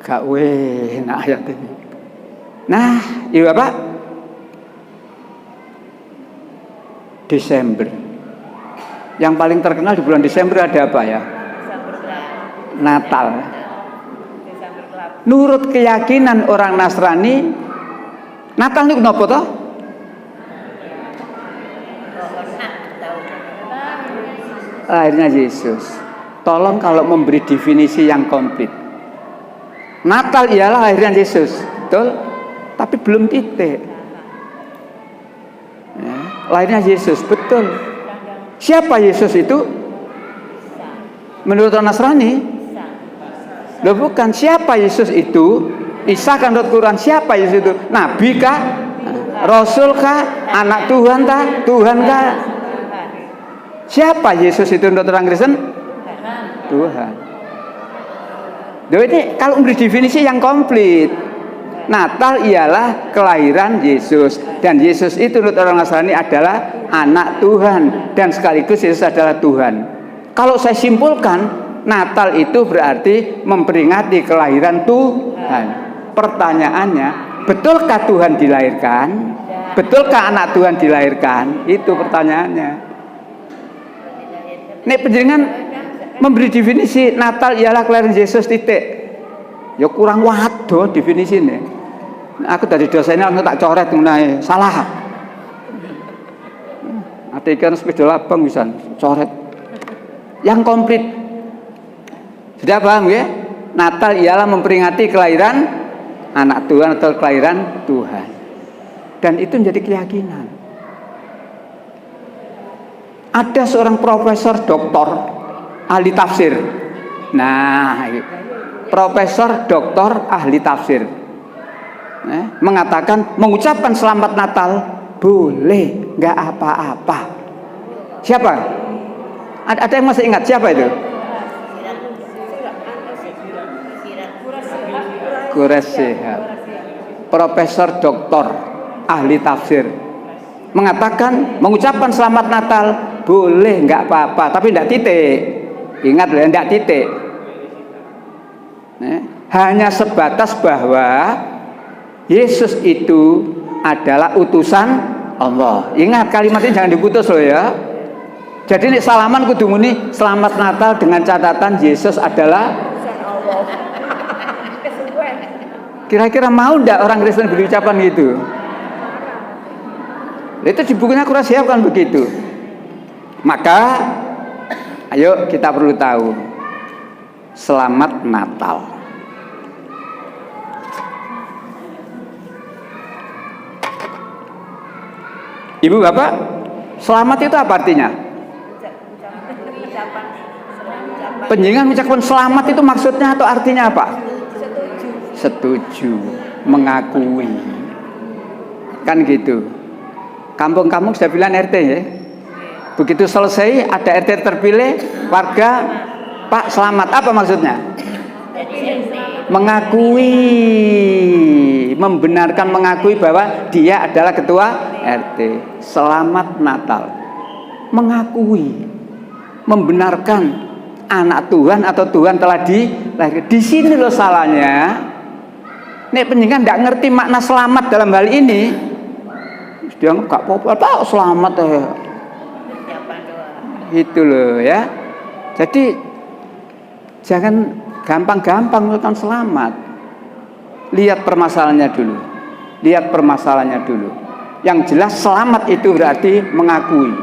gak enak ayat ini. Nah, iya Bapak, Desember yang paling terkenal di bulan Desember ada apa ya? Natal. Nurut keyakinan orang Nasrani, Natal ini kenapa toh? Lahirnya Yesus. Tolong kalau memberi definisi yang komplit. Natal ialah lahirnya Yesus, betul? Tapi belum titik. Ya, lahirnya Yesus, betul. Siapa Yesus itu? Menurut orang Nasrani? Loh bukan, siapa Yesus itu? Isa kan menurut Quran, siapa Yesus itu? Nabi kah? Rasul kah? Anak Tuhan kah? Tuhan kah? Siapa Yesus itu menurut orang Kristen? Tuhan. Jadi kalau memberi definisi yang komplit, Natal ialah kelahiran Yesus, dan Yesus itu menurut orang Nasrani adalah anak Tuhan, dan sekaligus Yesus adalah Tuhan. Kalau saya simpulkan, Natal itu berarti memperingati kelahiran Tuhan. Pertanyaannya, betulkah Tuhan dilahirkan? Betulkah anak Tuhan dilahirkan? Itu pertanyaannya. Nek penjenengan memberi definisi Natal ialah kelahiran Yesus titik, ya kurang waduh definisi ini. Aku dari dosennya langsung tak coret mengenai salah. Artikan sepeda labang bisa coret. Yang komplit. Sudah paham ya? Natal ialah memperingati kelahiran anak Tuhan atau kelahiran Tuhan. Dan itu menjadi keyakinan. Ada seorang profesor doktor ahli tafsir. Nah, profesor doktor ahli tafsir mengatakan mengucapkan selamat Natal boleh, nggak apa-apa. Siapa? Ada yang masih ingat siapa itu? Quraisy, profesor doktor ahli tafsir mengatakan mengucapkan selamat Natal boleh, nggak apa-apa, tapi nggak titik. Ingat loh, nggak titik. Hanya sebatas bahwa Yesus itu adalah utusan Allah. Ingat kalimat ini jangan diputus loh ya. Jadi nih salaman kudu muni selamat Natal dengan catatan Yesus adalah Allah. Kira-kira mau ndak orang Kristen berucapan gitu? Itu di bukunya Quran siapkan begitu. Maka ayo kita perlu tahu selamat Natal. Ibu bapak, selamat itu apa artinya? Penjenengan mengucapkan selamat itu maksudnya atau artinya apa? Setuju, mengakui. Kan gitu. Kampung-kampung sudah bilang RT ya. Begitu selesai ada RT terpilih, warga, Pak selamat, apa maksudnya? Mengakui, membenarkan, mengakui bahwa dia adalah ketua RT. Selamat Natal. Mengakui, membenarkan anak Tuhan atau Tuhan telah dilahirkan. Di sini loh salahnya. Nek penjenengan tidak ngerti makna selamat dalam hal ini, dia nggak apa-apa, selamat ya. Itu loh ya. Jadi jangan gampang-gampang menentukan selamat. Lihat permasalahannya dulu. Lihat permasalahannya dulu. Yang jelas selamat itu berarti mengakui,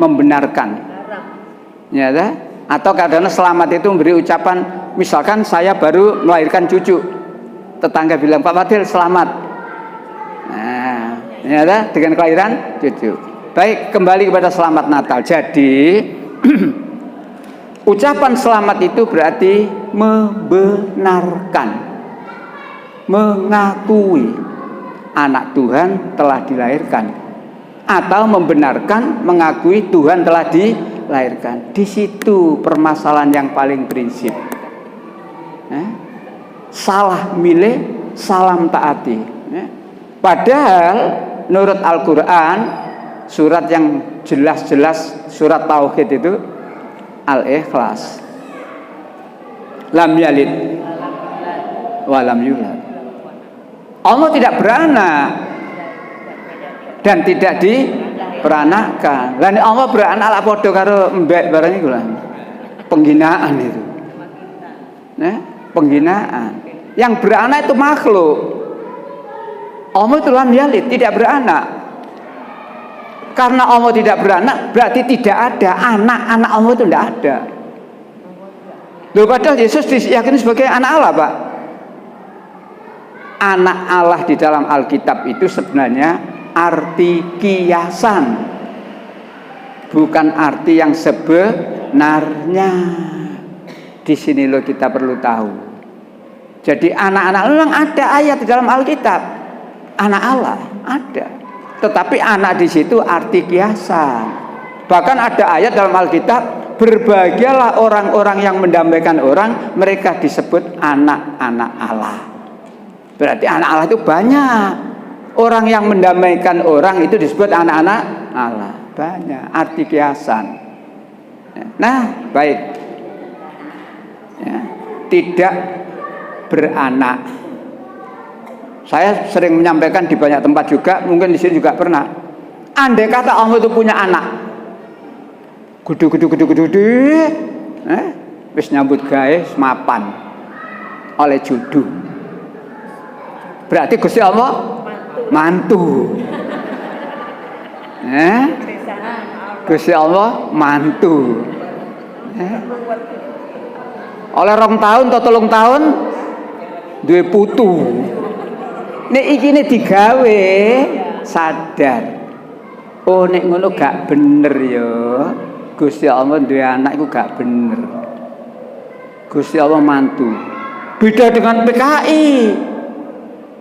membenarkan. Ya, atau kadang-kadang selamat itu memberi ucapan, misalkan saya baru melahirkan cucu, tetangga bilang, Pak Fadil selamat. Nah, ya, dengan kelahiran cucu. Baik, kembali kepada selamat Natal. Jadi ucapan selamat itu berarti membenarkan, mengakui anak Tuhan telah dilahirkan, atau membenarkan, mengakui Tuhan telah dilahirkan. Di situ permasalahan yang paling prinsip. Salah milih, salam taati. Padahal menurut Al-Quran, surat yang jelas-jelas, surat Tauhid itu Al-Ikhlas, lam yalid walam yulad. Allah tidak beranak dan tidak diperanakan. Lan Allah beranak ala padha karo mbek barang iku lah. Penghinaan itu. Penghinaan. Yang beranak itu makhluk. Allah itu lam yalid, tidak beranak. Karena Allah tidak beranak, berarti tidak ada anak-anak Allah itu tidak ada. Loh, padahal Yesus diyakini sebagai anak Allah, Pak. Anak Allah di dalam Alkitab itu sebenarnya arti kiasan, bukan arti yang sebenarnya. Di sini loh kita perlu tahu. Jadi anak-anak memang ada ayat di dalam Alkitab, anak Allah ada. Tetapi anak di situ arti kiasan. Bahkan ada ayat dalam Alkitab, berbahagialah orang-orang yang mendamaikan orang, mereka disebut anak-anak Allah. Berarti anak Allah itu banyak. Orang yang mendamaikan orang itu disebut anak-anak Allah. Banyak, arti kiasan. Nah, baik. Ya, tidak beranak. Saya sering menyampaikan di banyak tempat juga, mungkin di sini juga pernah. Andai kata Allah itu punya anak, gudu, wis nyambut gawe mapan oleh judu. Berarti Gusti Allah mantu. Gusti Allah mantu. Oleh 2 tahun atau 3 tahun duwe putu. Nek iki digawe sadar. Oh nek ngono gak bener ya. Gusti Allah duwe anak iku gak bener. Gusti Allah mantu. Beda dengan PKI.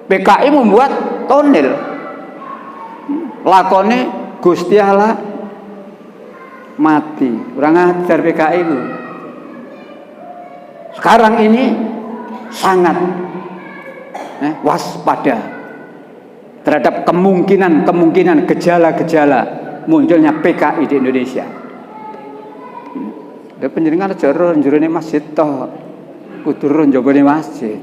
PKI membuat tonel. Lakone Gusti Allah mati. Kurang ajar PKI itu. Sekarang ini sangat waspada terhadap kemungkinan gejala-gejala munculnya PKI di Indonesia. Penjaringan jero masjid toh, kudu njobone masjid.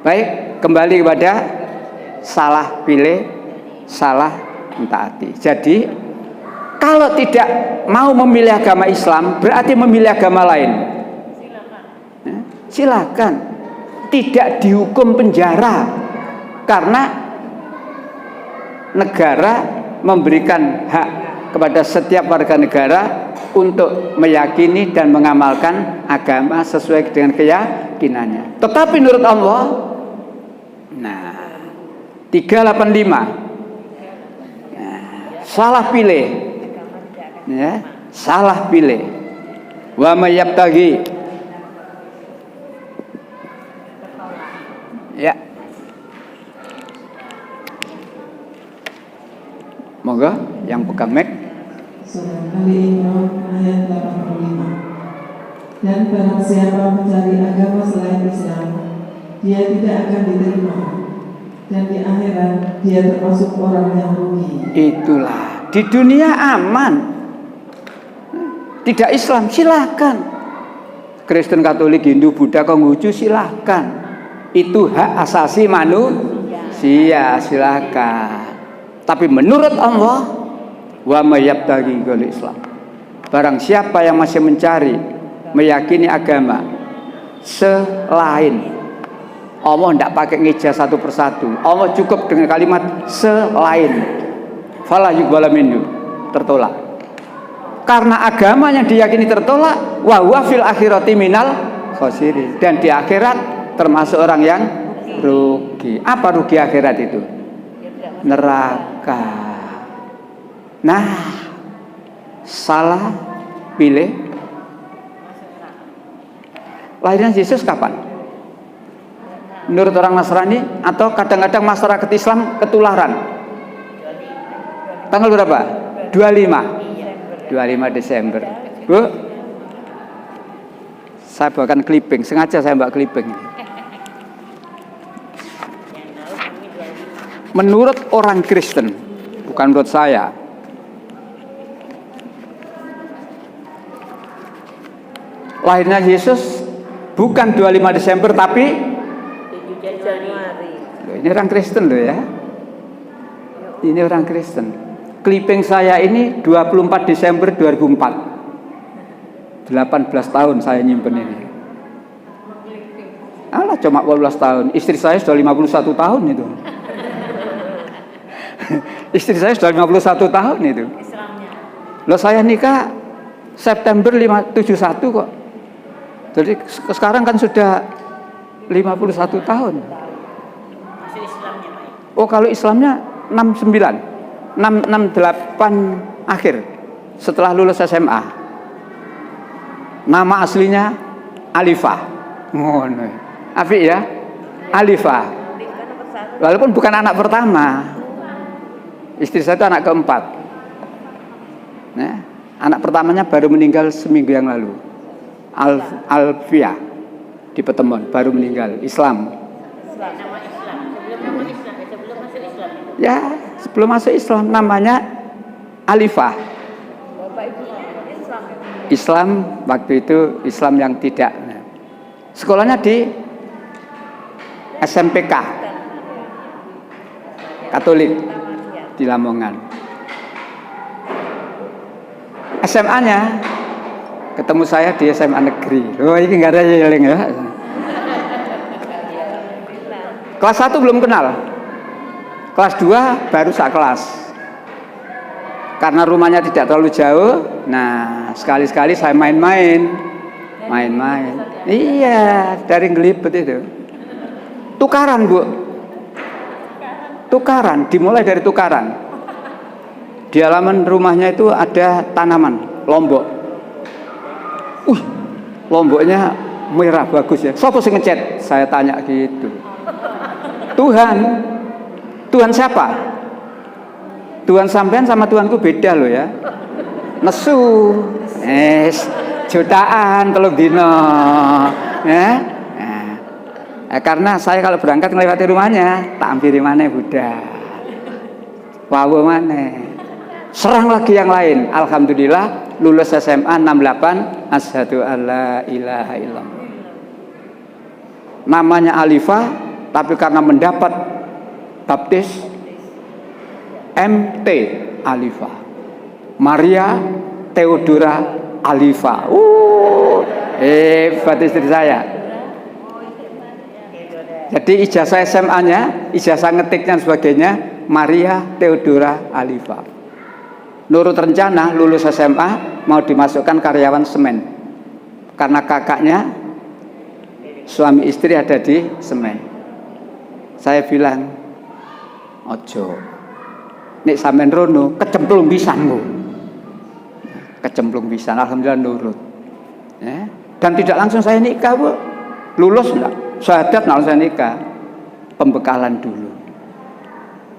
Baik, kembali kepada salah pilih, salah mentaati. Jadi kalau tidak mau memilih agama Islam, berarti memilih agama lain. Silakan. Tidak dihukum penjara karena negara memberikan hak kepada setiap warga negara untuk meyakini dan mengamalkan agama sesuai dengan keyakinannya. Tetapi menurut Allah, 385 salah pilih, ya, salah pilih. Wa may yabtaghi, ya, moga yang pegang mic.
Surah Ali Imran ayat 85. Dan barang siapa mencari agama selain Islam, dia tidak akan diterima, dan di akhirat dia termasuk orang yang rugi.
Itulah, di dunia aman, tidak Islam silakan, Kristen, Katolik, Hindu, Buddha, Konghucu silakan. Itu hak asasi manusia, silakan. Tapi menurut Allah Wa mayyabtaghi ghairal Islam. Barang siapa yang masih mencari, meyakini agama selain Allah, tidak pakai ngeja satu persatu. Allah cukup dengan kalimat selain. Fala yuqbala minhu, tertolak. Karena agama yang diyakini tertolak, wa huwa fil akhirati minal khosirin, dan di akhirat termasuk orang yang rugi. Apa rugi akhirat itu? Neraka. Nah, salah pilih. Lahirnya Yesus kapan? Menurut orang Nasrani atau kadang-kadang masyarakat Islam ketularan? Tanggal berapa? 25 Desember. Bu, saya bawakan clipping, sengaja saya bawa clipping. Menurut orang Kristen, bukan menurut saya, lahirnya Yesus bukan 25 Desember tapi
Januari.
Ini orang Kristen loh ya. Ini orang Kristen. Clipping saya ini 24 Desember 2004. 18 tahun saya nyimpen ini. Alah, cuma 18 tahun. Istri saya sudah 51 tahun itu. Istri saya sudah 51 tahun itu. Loh, saya nikah September 71 kok. Jadi sekarang kan sudah 51 tahun.
Masih Islamnya, Pak.
Oh, kalau Islamnya 69 668 akhir setelah lulus SMA. Nama aslinya Alifah. Ngono. Apik ya? Alifah. Walaupun bukan anak pertama. Istri saya itu anak keempat. Nah, anak pertamanya baru meninggal seminggu yang lalu. Alfia di Petemon, baru meninggal. Islam.
Nama Islam. Sebelum masuk Islam.
Ya, sebelum masuk Islam namanya Alifah.
Bapak Ibu Islam.
Islam waktu itu Islam yang tidak. Sekolahnya di SMPK Katolik di Lamongan. SMA-nya ketemu saya di SMA negeri. Oh, ini nggak ada yeling ya. Kelas 1 belum kenal. Kelas 2 baru sak kelas. Karena rumahnya tidak terlalu jauh, nah sekali-sekali saya main-main. Iya, dari Ngelibet itu. Tukaran, Bu. Tukaran, dimulai dari tukaran. Di halaman rumahnya itu ada tanaman, lombok. Lomboknya merah bagus ya. Sopo sing ngecat? Saya tanya gitu. Tuhan siapa? Tuhan sampean sama Tuhanku beda loh ya. Nesu. Jutaan telung dino. Ya. Karena saya kalau berangkat melewati rumahnya, tak hampiri mana Buddha. Wawo mana. Serang lagi yang lain. Alhamdulillah lulus SMA 68, asyhadu alla ilaha illallah. Namanya Alifah, tapi karena mendapat baptis MT Alifah. Maria Theodora Alifah. Hebat istri saya. Jadi ijazah SMA-nya, ijazah ngetiknya dan sebagainya, Maria Theodora Alifah. Nurut rencana lulus SMA mau dimasukkan karyawan semen. Karena kakaknya suami istri ada di semen. Saya bilang, ojo. Nek sampean rono kecemplung pisanmu. Kecemplung pisan, alhamdulillah nurut. Ya. Dan tidak langsung saya nikah, Bu. Lulus enggak? Syahadat langsung saya nikah. Pembekalan dulu.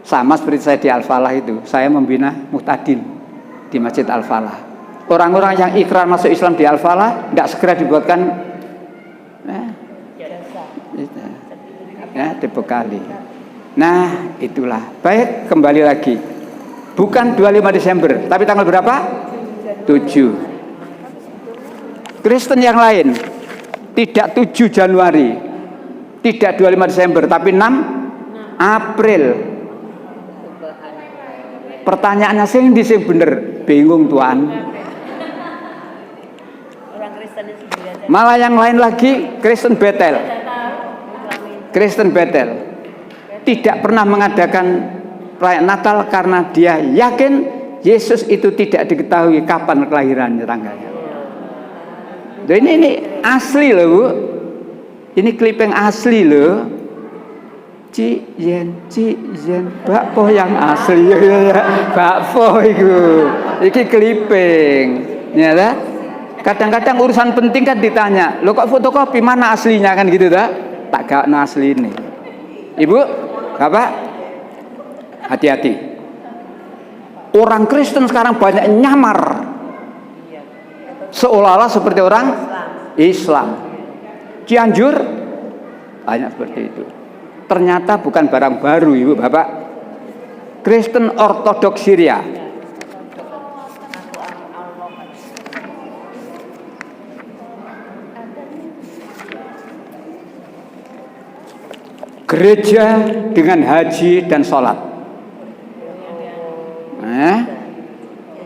Sama seperti saya di Al-Falah itu, saya membina muhtadin di Masjid Al-Falah. Orang-orang yang ikrar masuk Islam di Al-Falah tidak segera dibuatkan dibekali. Nah, itulah. Baik, kembali lagi. Bukan 25 Desember, tapi tanggal berapa? 7. Kristen yang lain tidak 7 Januari, tidak 25 Desember, tapi 6 April. Pertanyaannya sing di sing bener, bingung tuan.
Orang Kristen itu sendiri aja.
Malah yang lain lagi Kristen Betel. Kristen Betel tidak pernah mengadakan perayaan Natal karena dia yakin Yesus itu tidak diketahui kapan kelahirannya tanggalnya. Ini asli loh Bu. Ini clipping asli loh. Cijen, bakpo yang asli ya, bakpo itu. Iki clipping. Ya lah. Kadang-kadang urusan penting kan ditanya, lo kok fotokopi mana aslinya kan gitu dah? Tak gak asli ini. Ibu, Bapak, hati-hati. Orang Kristen sekarang banyak nyamar, seolah-olah seperti orang Islam. Cianjur banyak seperti itu. Ternyata bukan barang baru, Ibu, Bapak. Kristen Ortodoks Syria. Gereja dengan haji dan sholat.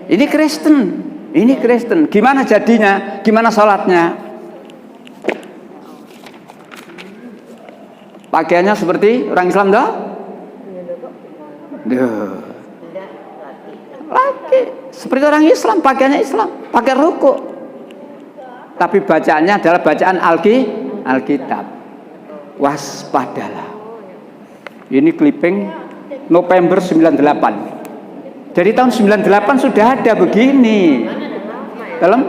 Ini Kristen. Gimana jadinya? Gimana sholatnya? Pakaiannya seperti orang Islam dah? Laki seperti orang Islam, pakaiannya Islam, pakai rukuk. Tapi bacaannya adalah bacaan Alkitab. Waspadalah. Ini clipping November 98. Dari tahun 98 sudah ada begini. Dalam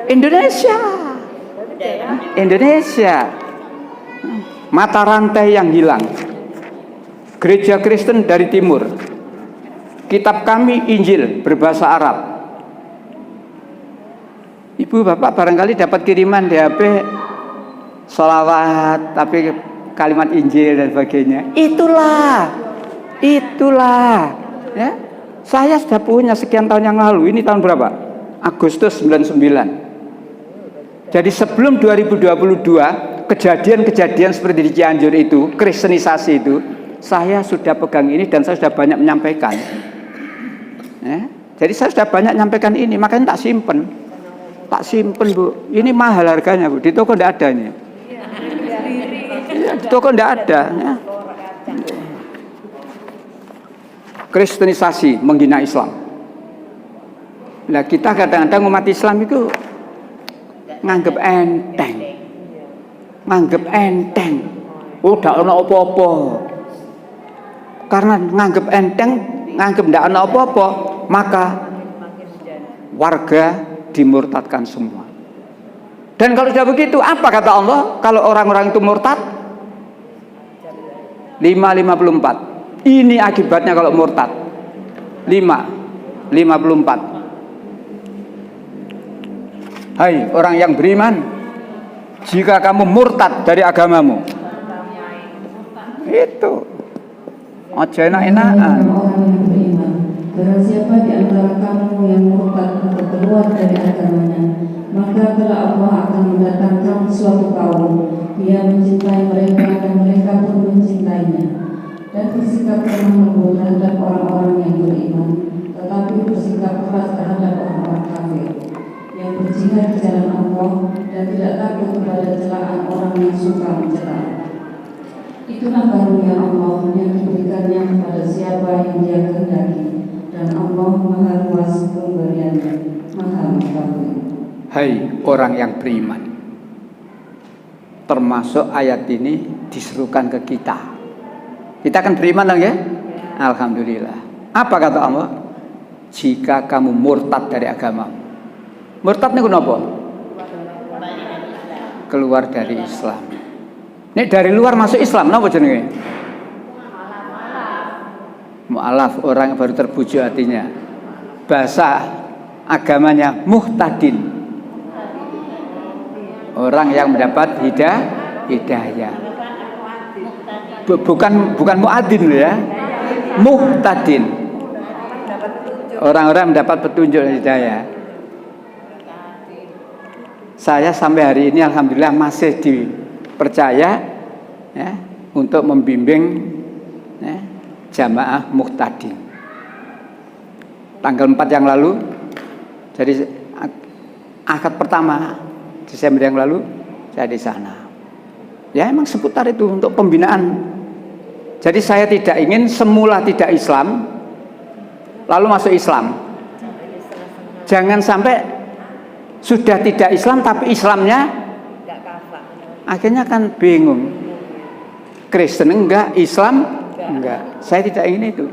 Indonesia. Mata rantai yang hilang. Gereja Kristen dari timur. Kitab kami Injil berbahasa Arab. Ibu bapak barangkali dapat kiriman di HP sholawat tapi kalimat Injil dan sebagainya. Itulah ya. Saya sudah punya sekian tahun yang lalu. Ini tahun berapa? Agustus 99. Jadi sebelum 2022 kejadian-kejadian seperti di Cianjur itu, kristenisasi itu, saya sudah pegang ini dan saya sudah banyak menyampaikan ya. Jadi saya sudah banyak menyampaikan ini, makanya tak simpen Bu. Ini mahal harganya Bu, di toko tidak ada ini ya, di toko tidak ada ya. Kristenisasi menghina Islam. Nah kita kadang-kadang umat Islam itu nganggep enteng. Udah ana apa-apa. Karena nganggep enteng, nganggep ndak ana apa-apa, maka warga dimurtadkan semua. Dan kalau sudah begitu, apa kata Allah? Kalau orang-orang itu murtad 5:54. Ini akibatnya kalau murtad. 5:54. Hai orang yang beriman, jika kamu murtad dari agamamu, itu aja enak-enakan.
Orang yang beriman, barang siapa di antara kamu yang murtad atau keluar dari agamanya, maka telah Allah akan mendatangkan suatu kaum yang mencintai mereka dan mereka pun mencintainya, dan bersikap lemah lembut terhadap orang-orang yang beriman, tetapi bersikap keras terhadap orang-orang kafir yang berjihad di jalan Allah dan tidak takut kepada celaan orang yang suka mencela. Itulah karunia Allah yang diberikannya kepada siapa yang Dia kehendaki, dan Allah Maha Luas pemberiannya, Maha Mengetahui.
Hai orang yang beriman, termasuk ayat ini diserukan ke kita. Kita akan beriman dong ya? Alhamdulillah. Apa kata Allah? Jika kamu murtad dari agama. Murtad ini kenapa? Keluar dari Islam. Ini dari luar masuk Islam, kenapa jenenge? Mu'alaf, orang yang baru terbujuk hatinya. Bahasa agamanya muhtadin. Orang yang mendapat hidayah. Bukan muadzin ya. Muhtadin. Orang-orang mendapat petunjuk dan hidayah. Saya sampai hari ini alhamdulillah masih dipercaya ya, untuk membimbing ya, jamaah muhtadin. tanggal 4 yang lalu. Jadi akad pertama Desember yang lalu saya di sana. Ya emang seputar itu untuk pembinaan. Jadi saya tidak ingin semula tidak Islam lalu masuk Islam. Jangan sampai sudah tidak Islam tapi Islamnya akhirnya kan bingung. Kristen enggak, Islam enggak. Saya tidak ingin itu.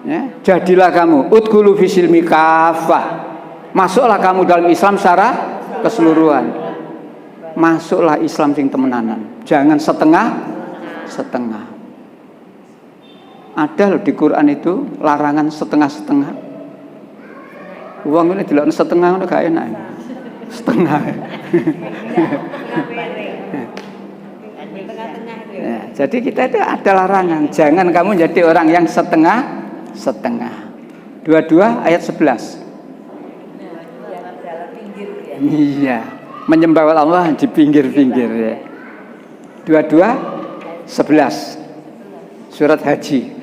Ya, jadilah kamu udkhulu fisilmi kafah. Masuklah kamu dalam Islam secara keseluruhan. Masuklah Islam sing temenanan. Jangan setengah-setengah. Ada loh di Quran itu larangan setengah-setengah. Uang ini dilakon setengah udah gak enak. Setengah. Ya, jadi kita itu ada larangan. Jangan kamu jadi orang yang setengah-setengah. 22 ayat 11. Iya, menyembah Allah di pinggir-pinggir ya. 22 11 surat Haji.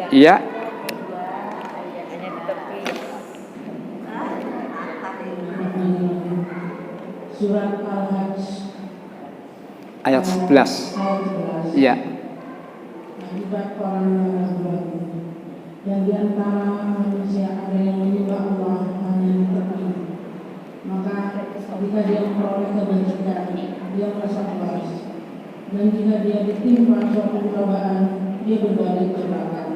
Iya.
Surat Al-Hajj
Ayat 11. Iya.
Akibat orang yang berbuat dan di antara manusia ada yang menyembah Allah hanya di tepi. Maka jika dia memperoleh kebajikan, dia merasa puas. Dan jika dia ditimpa suatu cobaan, dia berbalik ke belakang.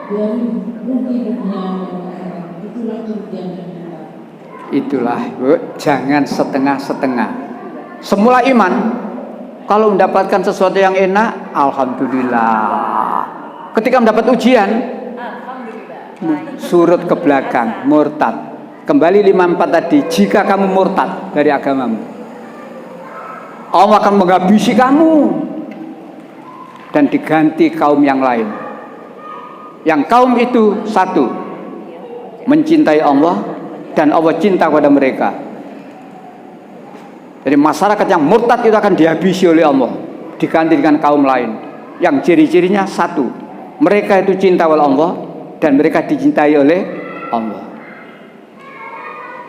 Dari rugi dunia dan akhirat, itulah kerugian yang nyata.
Itulah, Bu, jangan setengah-setengah. Semula iman, kalau mendapatkan sesuatu yang enak, alhamdulillah. Ketika mendapat ujian, surut ke belakang, murtad. Kembali 54 tadi, jika kamu murtad dari agamamu, Allah akan menghabisi kamu dan diganti kaum yang lain. Yang kaum itu satu, mencintai Allah dan Allah cinta kepada mereka. Jadi masyarakat yang murtad itu akan dihabisi oleh Allah, diganti dengan kaum lain. Yang ciri-cirinya satu, mereka itu cinta oleh Allah dan mereka dicintai oleh Allah.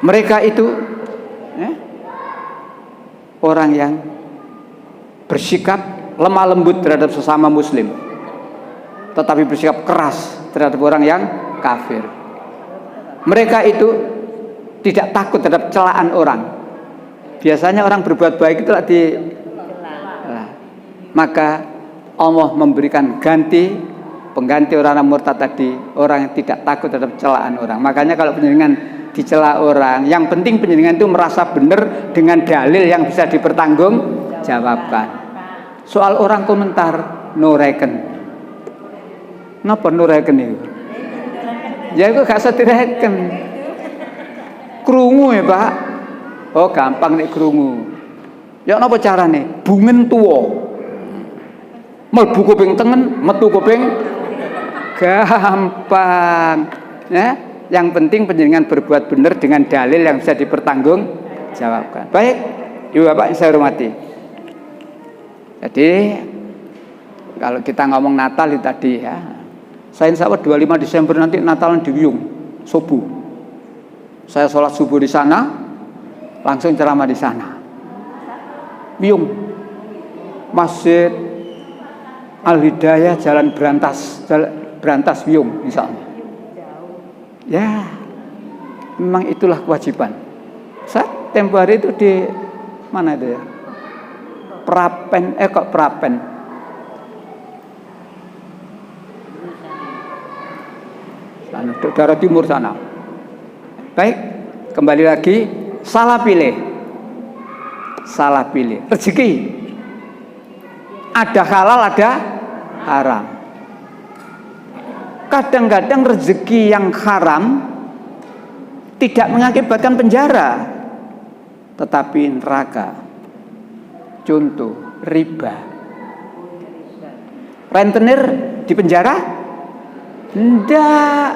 Mereka itu orang yang bersikap lemah lembut terhadap sesama muslim, tetapi bersikap keras terhadap orang yang kafir. Mereka itu tidak takut terhadap celaan orang. Biasanya orang berbuat baik itu maka Allah memberikan pengganti orang murtad tadi, orang yang tidak takut terhadap celaan orang. Makanya kalau penjenengan dicela orang, yang penting penjenengan itu merasa benar dengan dalil yang bisa dipertanggungjawabkan. Soal orang komentar no reckon. Napa no reckon itu? Ya itu gak usah direken. Krungu ya Pak. Oh gampang nek krungu. Ya napa carane? Bungen tuwa. Mlebu kuping tengen, metu kuping gampang. Ya. Yang penting penjenengan berbuat benar dengan dalil yang bisa dipertanggungjawabkan. Baik, Ibu Bapak yang saya hormati. Jadi kalau kita ngomong Natal itu tadi ya, saya insya Allah 25 Desember nanti Natalan di Wiyung, subuh. Saya sholat subuh di sana, langsung ceramah di sana. Wiyung, Masjid Al-Hidayah Jalan Berantas Wiyung, insya Allah. Ya, memang itulah kewajiban. Saya tempo hari itu di mana itu ya? Prapen, Prapen. Sana, daerah timur sana. Baik, kembali lagi, salah pilih. Rezeki. Ada halal, ada haram. Kadang-kadang rezeki yang haram tidak mengakibatkan penjara, tetapi neraka. Contoh, riba. Rentenir di penjara? Tidak.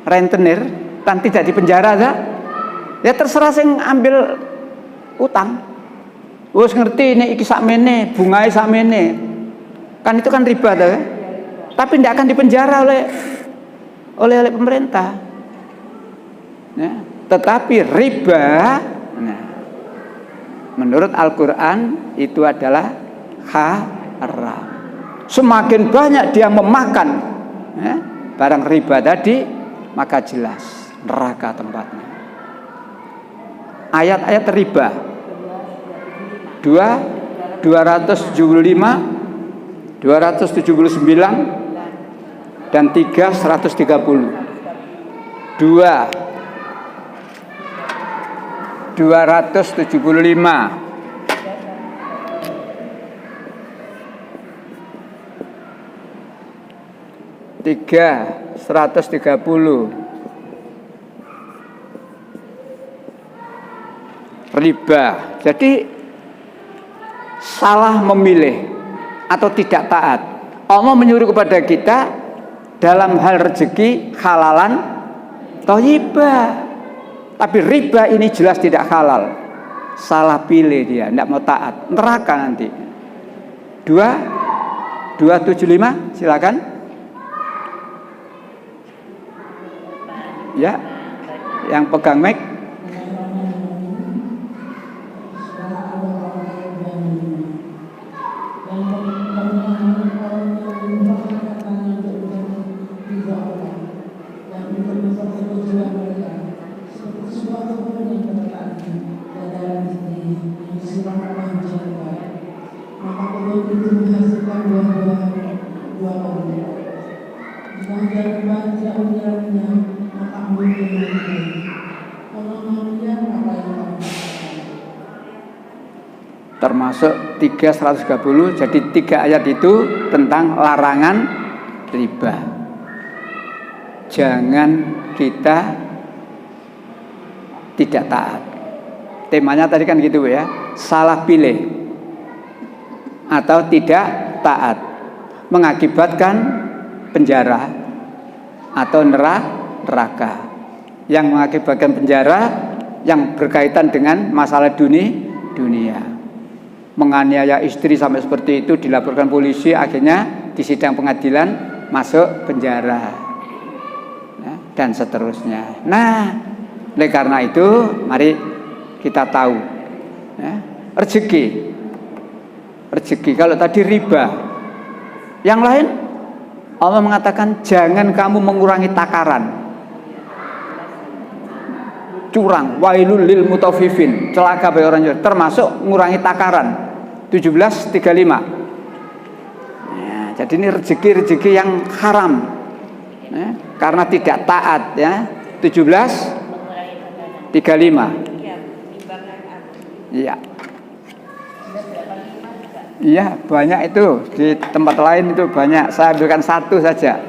Rentenir kan tidak di penjara, ya terserah sing ambil utang. Wis ngerti nek iki sakmene, bungae sakmene. Kan itu kan riba tuh, ya? Tapi tidak akan dipenjara oleh pemerintah. Ya. Tetapi riba, nah, menurut Al-Quran itu adalah haram. Semakin banyak dia memakan ya, barang riba tadi, maka jelas neraka tempatnya. Ayat-ayat riba 275, 279 dan 3 130. 275, 130 riba. Jadi salah memilih atau tidak taat. Allah menyuruh kepada kita dalam hal rezeki halalan thayyibah. Tapi riba ini jelas tidak halal. Salah pilih dia, tidak mau taat, neraka nanti. 275, silakan. Ya, yang pegang mic. Termasuk 3 130. Jadi 3 ayat itu tentang larangan riba. Jangan kita tidak taat. Temanya tadi kan gitu ya, salah pilih atau tidak taat mengakibatkan penjara atau neraka. Yang mengakibatkan penjara yang berkaitan dengan masalah dunia. Menganiaya istri sampai seperti itu, dilaporkan polisi, akhirnya di sidang pengadilan masuk penjara, ya, dan seterusnya. Nah, oleh karena itu mari kita tahu ya, rezeki kalau tadi riba, yang lain Allah mengatakan jangan kamu mengurangi takaran, curang, wailul lil mutaffifin, celaka bagi orang jujur, termasuk mengurangi takaran. 17:35. Ya, jadi ini rezeki yang haram ya, karena tidak taat ya. 17:35. Iya. Iya, banyak itu di tempat lain itu banyak. Saya ambilkan satu saja.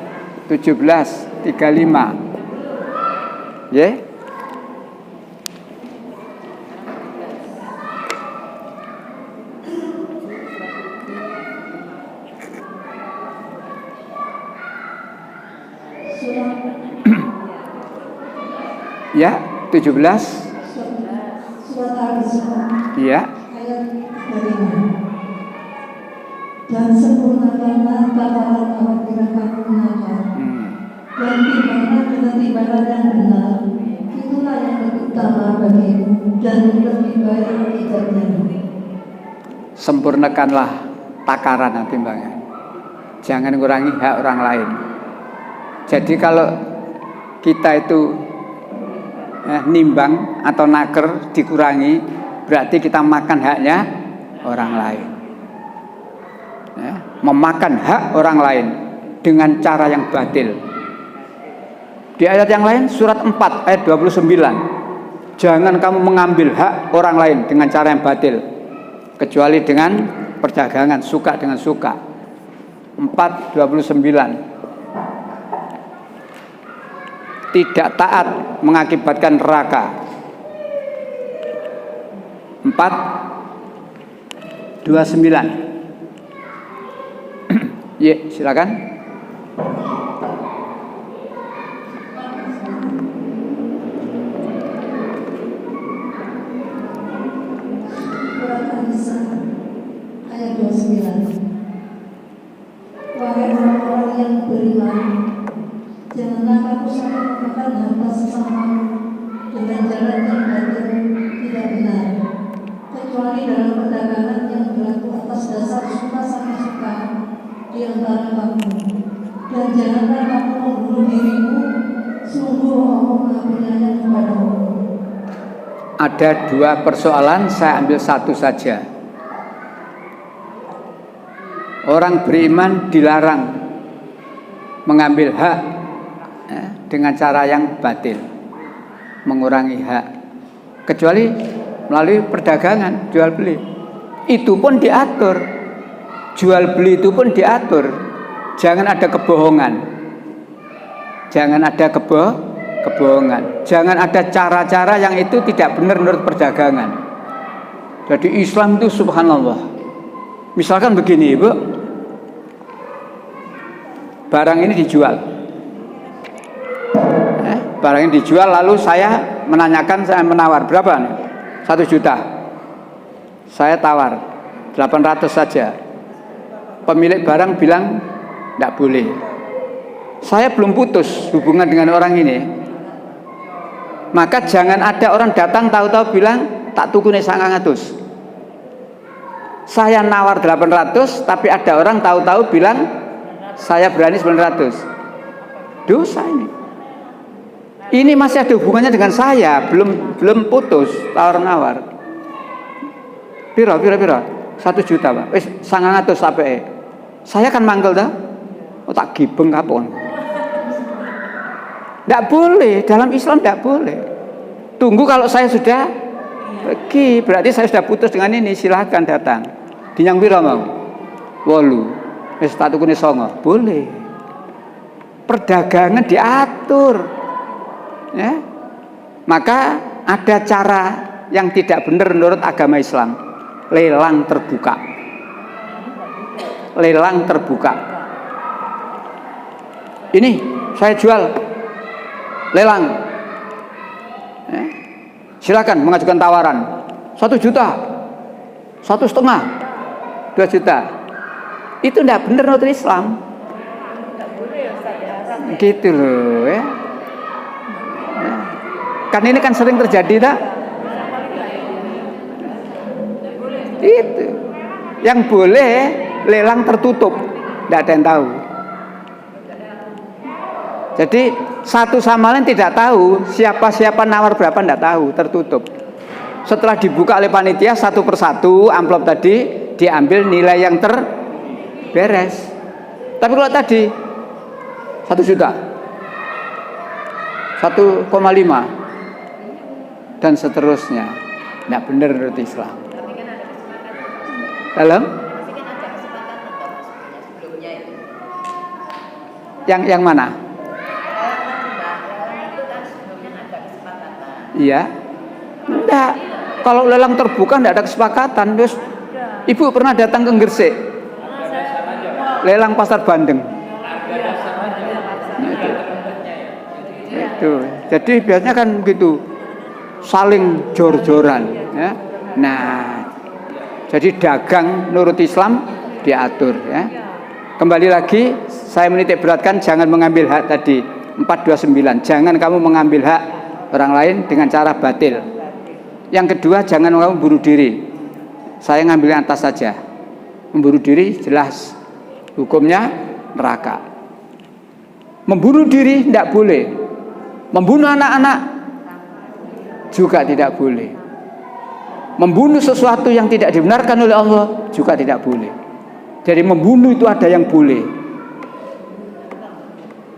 17:35. Ya. Ya, 17. Iya.
Dan sempurnakanlah takaran apabila kamu menakar. Dan timbangan yang benar, itulah yang lebih utama bagimu dan lebih baik tidaknya.
Sempurnakanlah takaran dan timbangan. Jangan kurangi hak orang lain. Jadi kalau kita itu nimbang atau naker dikurangi, berarti kita makan haknya orang lain. Ya, memakan hak orang lain dengan cara yang batil. Di ayat yang lain, surat 4 ayat 29, jangan kamu mengambil hak orang lain dengan cara yang batil, kecuali dengan perdagangan, suka dengan suka. 4:29. Tidak taat mengakibatkan neraka. 4:29. Ya, silakan.
kecuali dalam perdagangan yang berlaku atas dasar suka-suka di antara kamu. Dan janganlah kamu membunuh dirimu, sungguh Allah Maha Penyayang kepadamu.
Ada dua persoalan, saya ambil satu saja. Orang beriman dilarang mengambil hak dengan cara yang batil, mengurangi hak, kecuali melalui perdagangan, jual beli. Itu pun diatur, jual beli itu pun diatur. Jangan ada kebohongan, jangan ada kebohongan, jangan ada cara-cara yang itu tidak benar menurut perdagangan. Jadi Islam itu subhanallah. Misalkan begini, Ibu, barang ini dijual, barang ini dijual, lalu saya menanyakan, saya menawar berapa nih? 1 juta. Saya tawar 800 saja. Pemilik barang bilang tidak boleh. Saya belum putus hubungan dengan orang ini, maka jangan ada orang datang tahu-tahu bilang tak tukune 900. Saya nawar 800, tapi ada orang tahu-tahu bilang saya berani 900. Dosa ini. Ini masih ada hubungannya dengan saya, belum putus tawar-nawar. Piro? 1 juta, Pak. Wis 900 sampai. Saya kan mangkel dah. Oh tak gibeng kapon. Tidak boleh, dalam Islam tidak boleh. Tunggu kalau saya sudah pergi, berarti saya sudah putus dengan ini, silahkan datang. Dinyang piro mau? 8. Wis tak tukune 9. Boleh. Perdagangan diatur. Ya. Maka ada cara yang tidak benar menurut agama Islam. Lelang terbuka. Lelang terbuka. Ini saya jual. Lelang. Ya. Silakan mengajukan tawaran. 1 juta. 1,5. 2 juta. Itu tidak benar menurut Islam. Gitu loh ya. Kan ini kan sering terjadi tak? Itu yang boleh lelang tertutup, tidak ada yang tahu. Jadi satu sama lain tidak tahu, siapa nawar berapa tidak tahu, tertutup. Setelah dibuka oleh panitia satu persatu amplop tadi diambil nilai yang terberes. Tapi kalau tadi 1 juta, 1,5 dan seterusnya, tidak benar menurut Islam. Dalam yang mana? Iya, enggak. Kalau lelang terbuka tidak ada kesepakatan. Terus Ibu pernah datang ke Gresik, lelang pasar Bandeng. Itu. Jadi biasanya kan gitu, saling jor-joran. Ya. Nah, jadi dagang menurut Islam diatur. Ya. Kembali lagi, saya menitik beratkan jangan mengambil hak tadi 429. Jangan kamu mengambil hak orang lain dengan cara batil. Yang kedua, jangan kamu bunuh diri. Saya ngambil yang atas saja. Membunuh diri jelas hukumnya neraka. Membunuh diri tidak boleh. Membunuh anak-anak juga tidak boleh. Membunuh sesuatu yang tidak dibenarkan oleh Allah juga tidak boleh. Jadi membunuh itu ada yang boleh.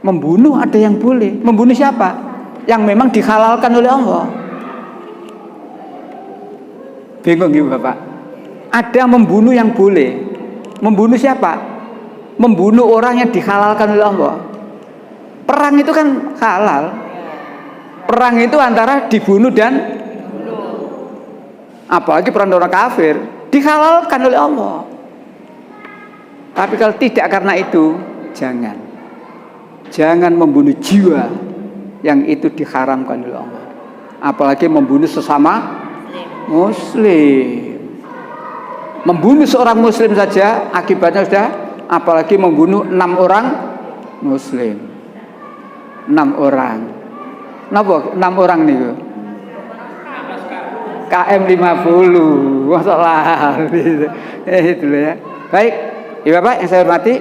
Membunuh ada yang boleh. Membunuh siapa? Yang memang dihalalkan oleh Allah. Bingung ibu bapak? Ada membunuh yang boleh. Membunuh siapa? Membunuh orang yang dihalalkan oleh Allah. Perang itu kan halal. Perang itu antara dibunuh dan apalagi perang orang kafir dihalalkan oleh Allah. Tapi kalau tidak karena itu, jangan membunuh jiwa yang itu diharamkan oleh Allah. Apalagi membunuh sesama muslim. Membunuh seorang muslim saja akibatnya sudah, apalagi membunuh 6 orang muslim. 6 orang. Napa 6 orang niku? KM 50. Masalah. Itu ya. Baik, Ibu Bapak yang saya hormati.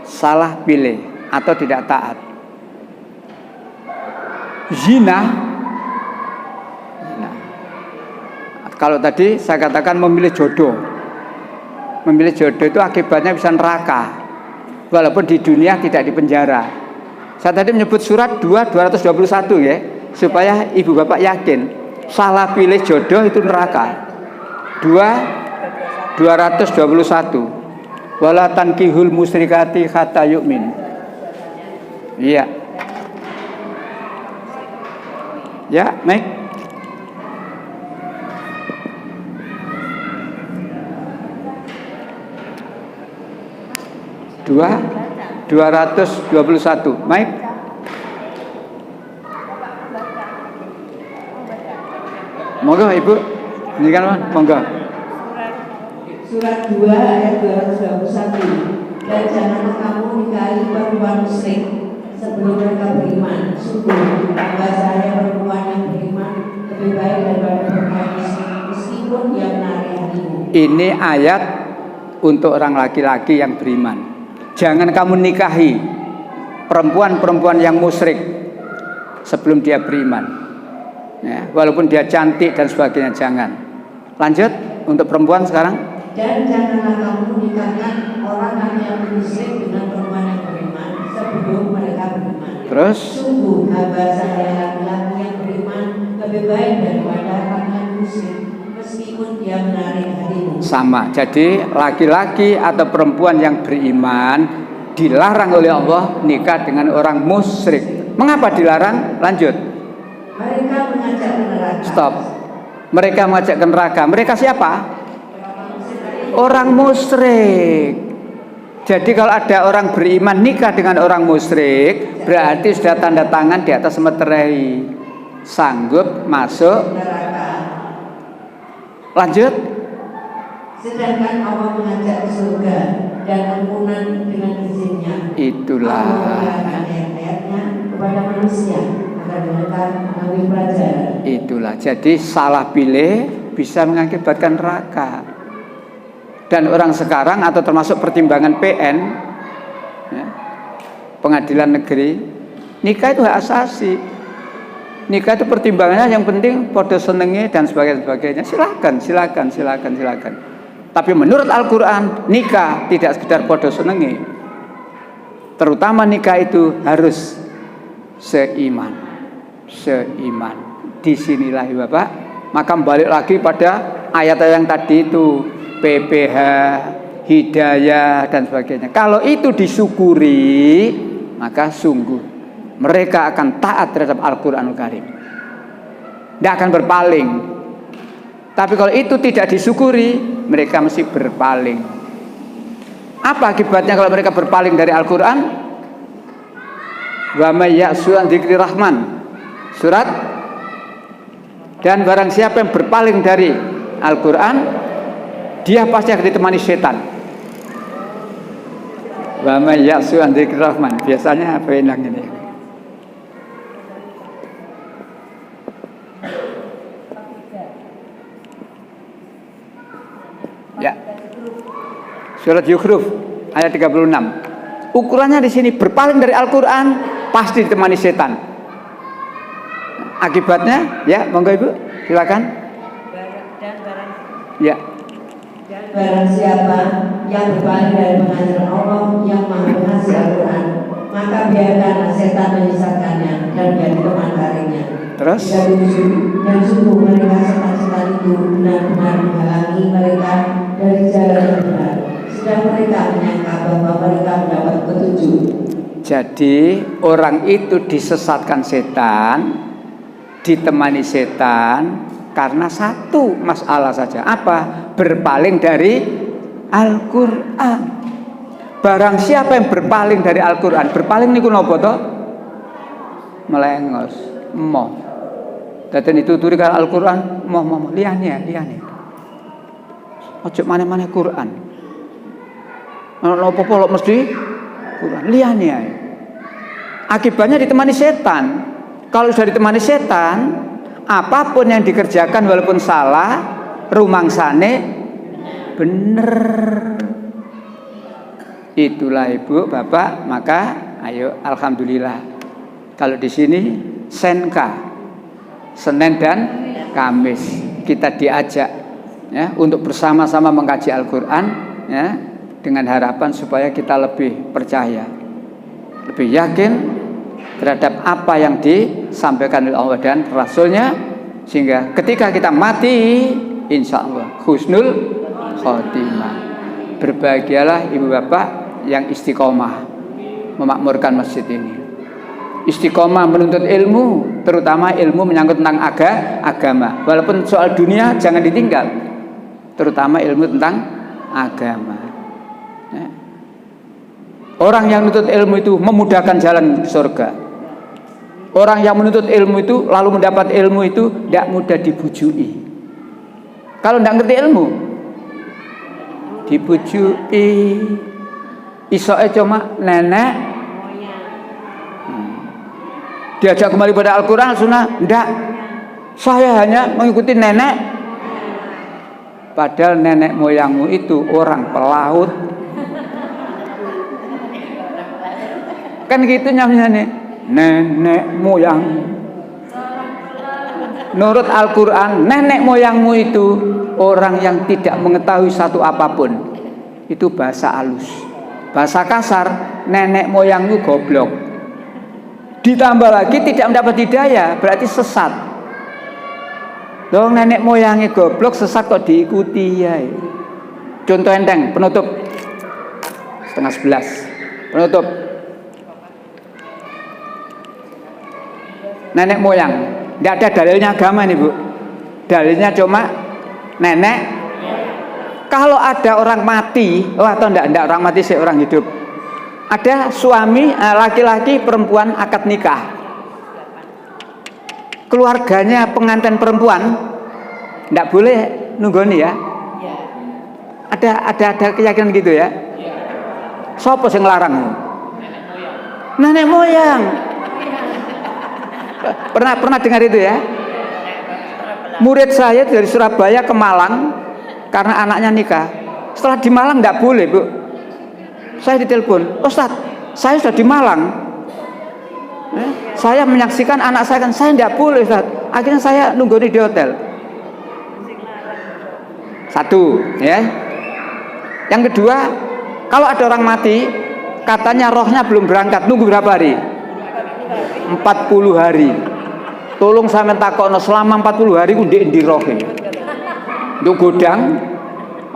Salah pilih atau tidak taat. Zina. Kalau tadi saya katakan memilih jodoh itu akibatnya bisa neraka, walaupun di dunia tidak dipenjara. Saya tadi menyebut surat 221 ya, supaya ibu bapak yakin salah pilih jodoh itu neraka. 221 wala tankihul musyrikati hatta yu'min. Iya. Ya, baik. Dua 221. Baik. Monggo Ibu. Ini kan monggo.
Surat 2 ayat 221. Dan janganlah kamu nikahi perempuan musyrik sebelum mereka beriman. Sungguh hamba saya perempuan yang beriman lebih baik daripada perempuan musyrik meskipun dia menarik hatimu.
Ini ayat untuk orang laki-laki yang beriman. Jangan kamu nikahi perempuan-perempuan yang musyrik sebelum dia beriman. Ya, walaupun dia cantik dan sebagainya, jangan. Lanjut untuk perempuan sekarang.
Dan janganlah kamu menikahkan orang yang musyrik dengan perempuan yang beriman sebelum mereka beriman.
Terus?
Sungguh hamba saya laki-laki yang beriman lebih baik daripada orang yang musyrik meskipun dia menarik hatimu.
Sama. Jadi laki-laki atau perempuan yang beriman dilarang oleh Allah nikah dengan orang musyrik. Mengapa dilarang? Lanjut.
Mereka mengajak ke neraka.
Stop. Mereka mengajak ke neraka. Mereka siapa? Orang musyrik. Jadi kalau ada orang beriman nikah dengan orang musyrik, berarti sudah tanda tangan di atas meterai, sanggup masuk
neraka.
Lanjut.
Sedangkan Allah mengajak ke surga dan ampunan dengan izinnya.
Itulah.
Allah mengatakan ayat-ayatnya kepada manusia agar mereka mengambil pelajaran.
Itulah. Jadi salah pilih bisa mengakibatkan neraka. Dan orang sekarang atau termasuk pertimbangan PN, ya, pengadilan negeri, nikah itu hak asasi. Nikah itu pertimbangannya yang penting podo senengi dan sebagainya. Silakan. Tapi menurut Al-Quran, nikah tidak sekedar podo senengi. Terutama nikah itu harus seiman. Disinilah ya Bapak. Maka balik lagi pada ayat yang tadi itu, PPH, hidayah dan sebagainya. Kalau itu disyukuri, maka sungguh mereka akan taat terhadap Al-Quranul Karim. Tidak akan berpaling. Tapi kalau itu tidak disyukuri, mereka mesti berpaling. Apa akibatnya kalau mereka berpaling dari Al-Quran? Wa may ya'su an dzikri rahman. Surat. Dan barang siapa yang berpaling dari Al-Quran, dia pasti akan ditemani setan. Wa may ya'su an dzikri rahman. Biasanya apa yang ini? Ya. Surat Yukhruf ayat 36. Ukurannya di sini berpaling dari Al-Quran pasti ditemani setan. Akibatnya, ya, monggo Ibu, silakan. Ya.
Barang siapa yang berpaling dari pengajaran Allah yang Maha Pengasih Al-Quran, maka biarkan setan menyesatkannya dan menjadi teman karibnya.
Terus?
Dan sungguh mereka setan-setan itu benar-benar menghalangi mereka dari jalan yang benar. Sedang mereka menyangka bahwa mereka mendapat petunjuk.
Jadi orang itu disesatkan setan, ditemani setan karena satu masalah saja. Apa? Berpaling dari Al-Quran. Barang siapa yang berpaling dari Al-Quran, berpaling niku napa to? Melengos, emoh. Daten itu turi karo Al-Quran, emoh liyane. Ojo maneh-maneh Quran. Ana apa-apa lho mesti Quran. Liyane ae. Akibatnya ditemani setan. Kalau sudah ditemani setan, apapun yang dikerjakan walaupun salah, rumangsane bener. Itulah Ibu, Bapak, maka ayo alhamdulillah. Kalau di sini Senka, Senin dan Kamis kita diajak ya untuk bersama-sama mengkaji Al-Qur'an ya, dengan harapan supaya kita lebih percaya, lebih yakin terhadap apa yang disampaikan oleh Allah dan Rasulnya, sehingga ketika kita mati insya Allah husnul khotimah. Berbahagialah ibu bapak yang istiqomah memakmurkan masjid ini, istiqomah menuntut ilmu, terutama ilmu menyangkut tentang agama. Walaupun soal dunia jangan ditinggal, terutama ilmu tentang agama ya. Orang yang menuntut ilmu itu memudahkan jalan ke surga. Orang yang menuntut ilmu itu lalu mendapat ilmu itu tidak mudah dibujui. Kalau tidak ngerti ilmu dibujui, isoke cuma nenek diajak kembali pada Al-Quran Sunnah, tidak, saya hanya mengikuti nenek. Padahal nenek moyangmu itu orang pelaut. Kan gitu namanya nih, nenek moyang. Menurut Al-Quran, nenek moyangmu itu orang yang tidak mengetahui satu apapun. Itu bahasa halus. Bahasa kasar, nenek moyangmu goblok. Ditambah lagi tidak mendapat hidayah, berarti sesat. Loh, nenek moyangnya goblok, sesat kok diikuti ya. Contoh enteng, penutup 10:30. Penutup. Nenek moyang, tidak ada dalilnya agama nih Bu. Dalilnya cuma nenek. Kalau ada orang mati, atau tidak orang mati sih, orang hidup. Ada suami laki-laki perempuan akad nikah, keluarganya pengantin perempuan tidak boleh nunggoni ya. Ada keyakinan gitu ya. Sopo sing larang? Nenek moyang. Pernah dengar itu ya? Murid saya dari Surabaya ke Malang karena anaknya nikah. Setelah di Malang tidak boleh Bu. Saya ditelepon, Ustaz, saya sudah di Malang. Saya menyaksikan anak saya, kan saya tidak boleh Ustaz. Akhirnya saya nunggu di hotel. Satu, ya. Yang kedua, kalau ada orang mati, katanya rohnya belum berangkat, nunggu berapa hari? 40 hari. Tolong saya takokno selama 40 hari ku ndek ndi rohe. Nduk godang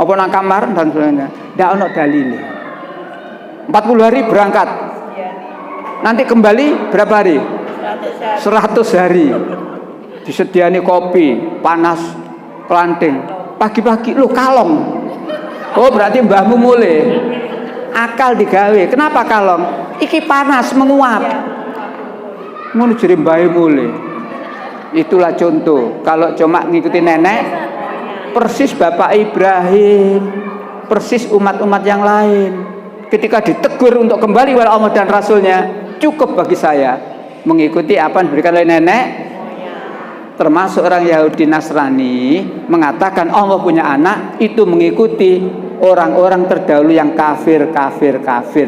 apa nang kamar dan sebagainya. Ndak ono dalile. 40 hari berangkat. Nanti kembali berapa hari? 100 hari. Disediani kopi, panas, kelanting. Pagi-pagi lu kalong. Oh, berarti mbahmu mulai akal digawe. Kenapa kalong? Iki panas menguap. Ngono jere mbahe mulai. Itulah contoh. Kalau cuma ngikuti nenek, persis Bapak Ibrahim, persis umat-umat yang lain. Ketika ditegur untuk kembali kepada Allah dan Rasulnya, cukup bagi saya mengikuti apa yang diberikan oleh nenek. Termasuk orang Yahudi Nasrani mengatakan Allah punya anak, itu mengikuti orang-orang terdahulu yang kafir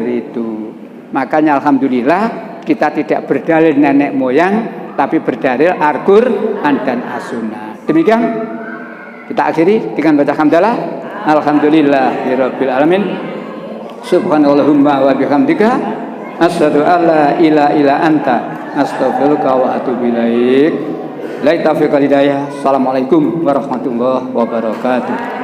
itu. Makanya alhamdulillah kita tidak berdalil nenek moyang, tapi berdalil Al-Qur'an dan As-Sunnah. Demikian kita akhiri dengan baca hamdalah. Alhamdulillahirabbil alamin. Subhanallahumma wa bihamdika asyhadu an la ilaha illa anta astaghfiruka wa atubu ilaik. La taufiq wal hidayah. Assalamualaikum warahmatullahi wabarakatuh.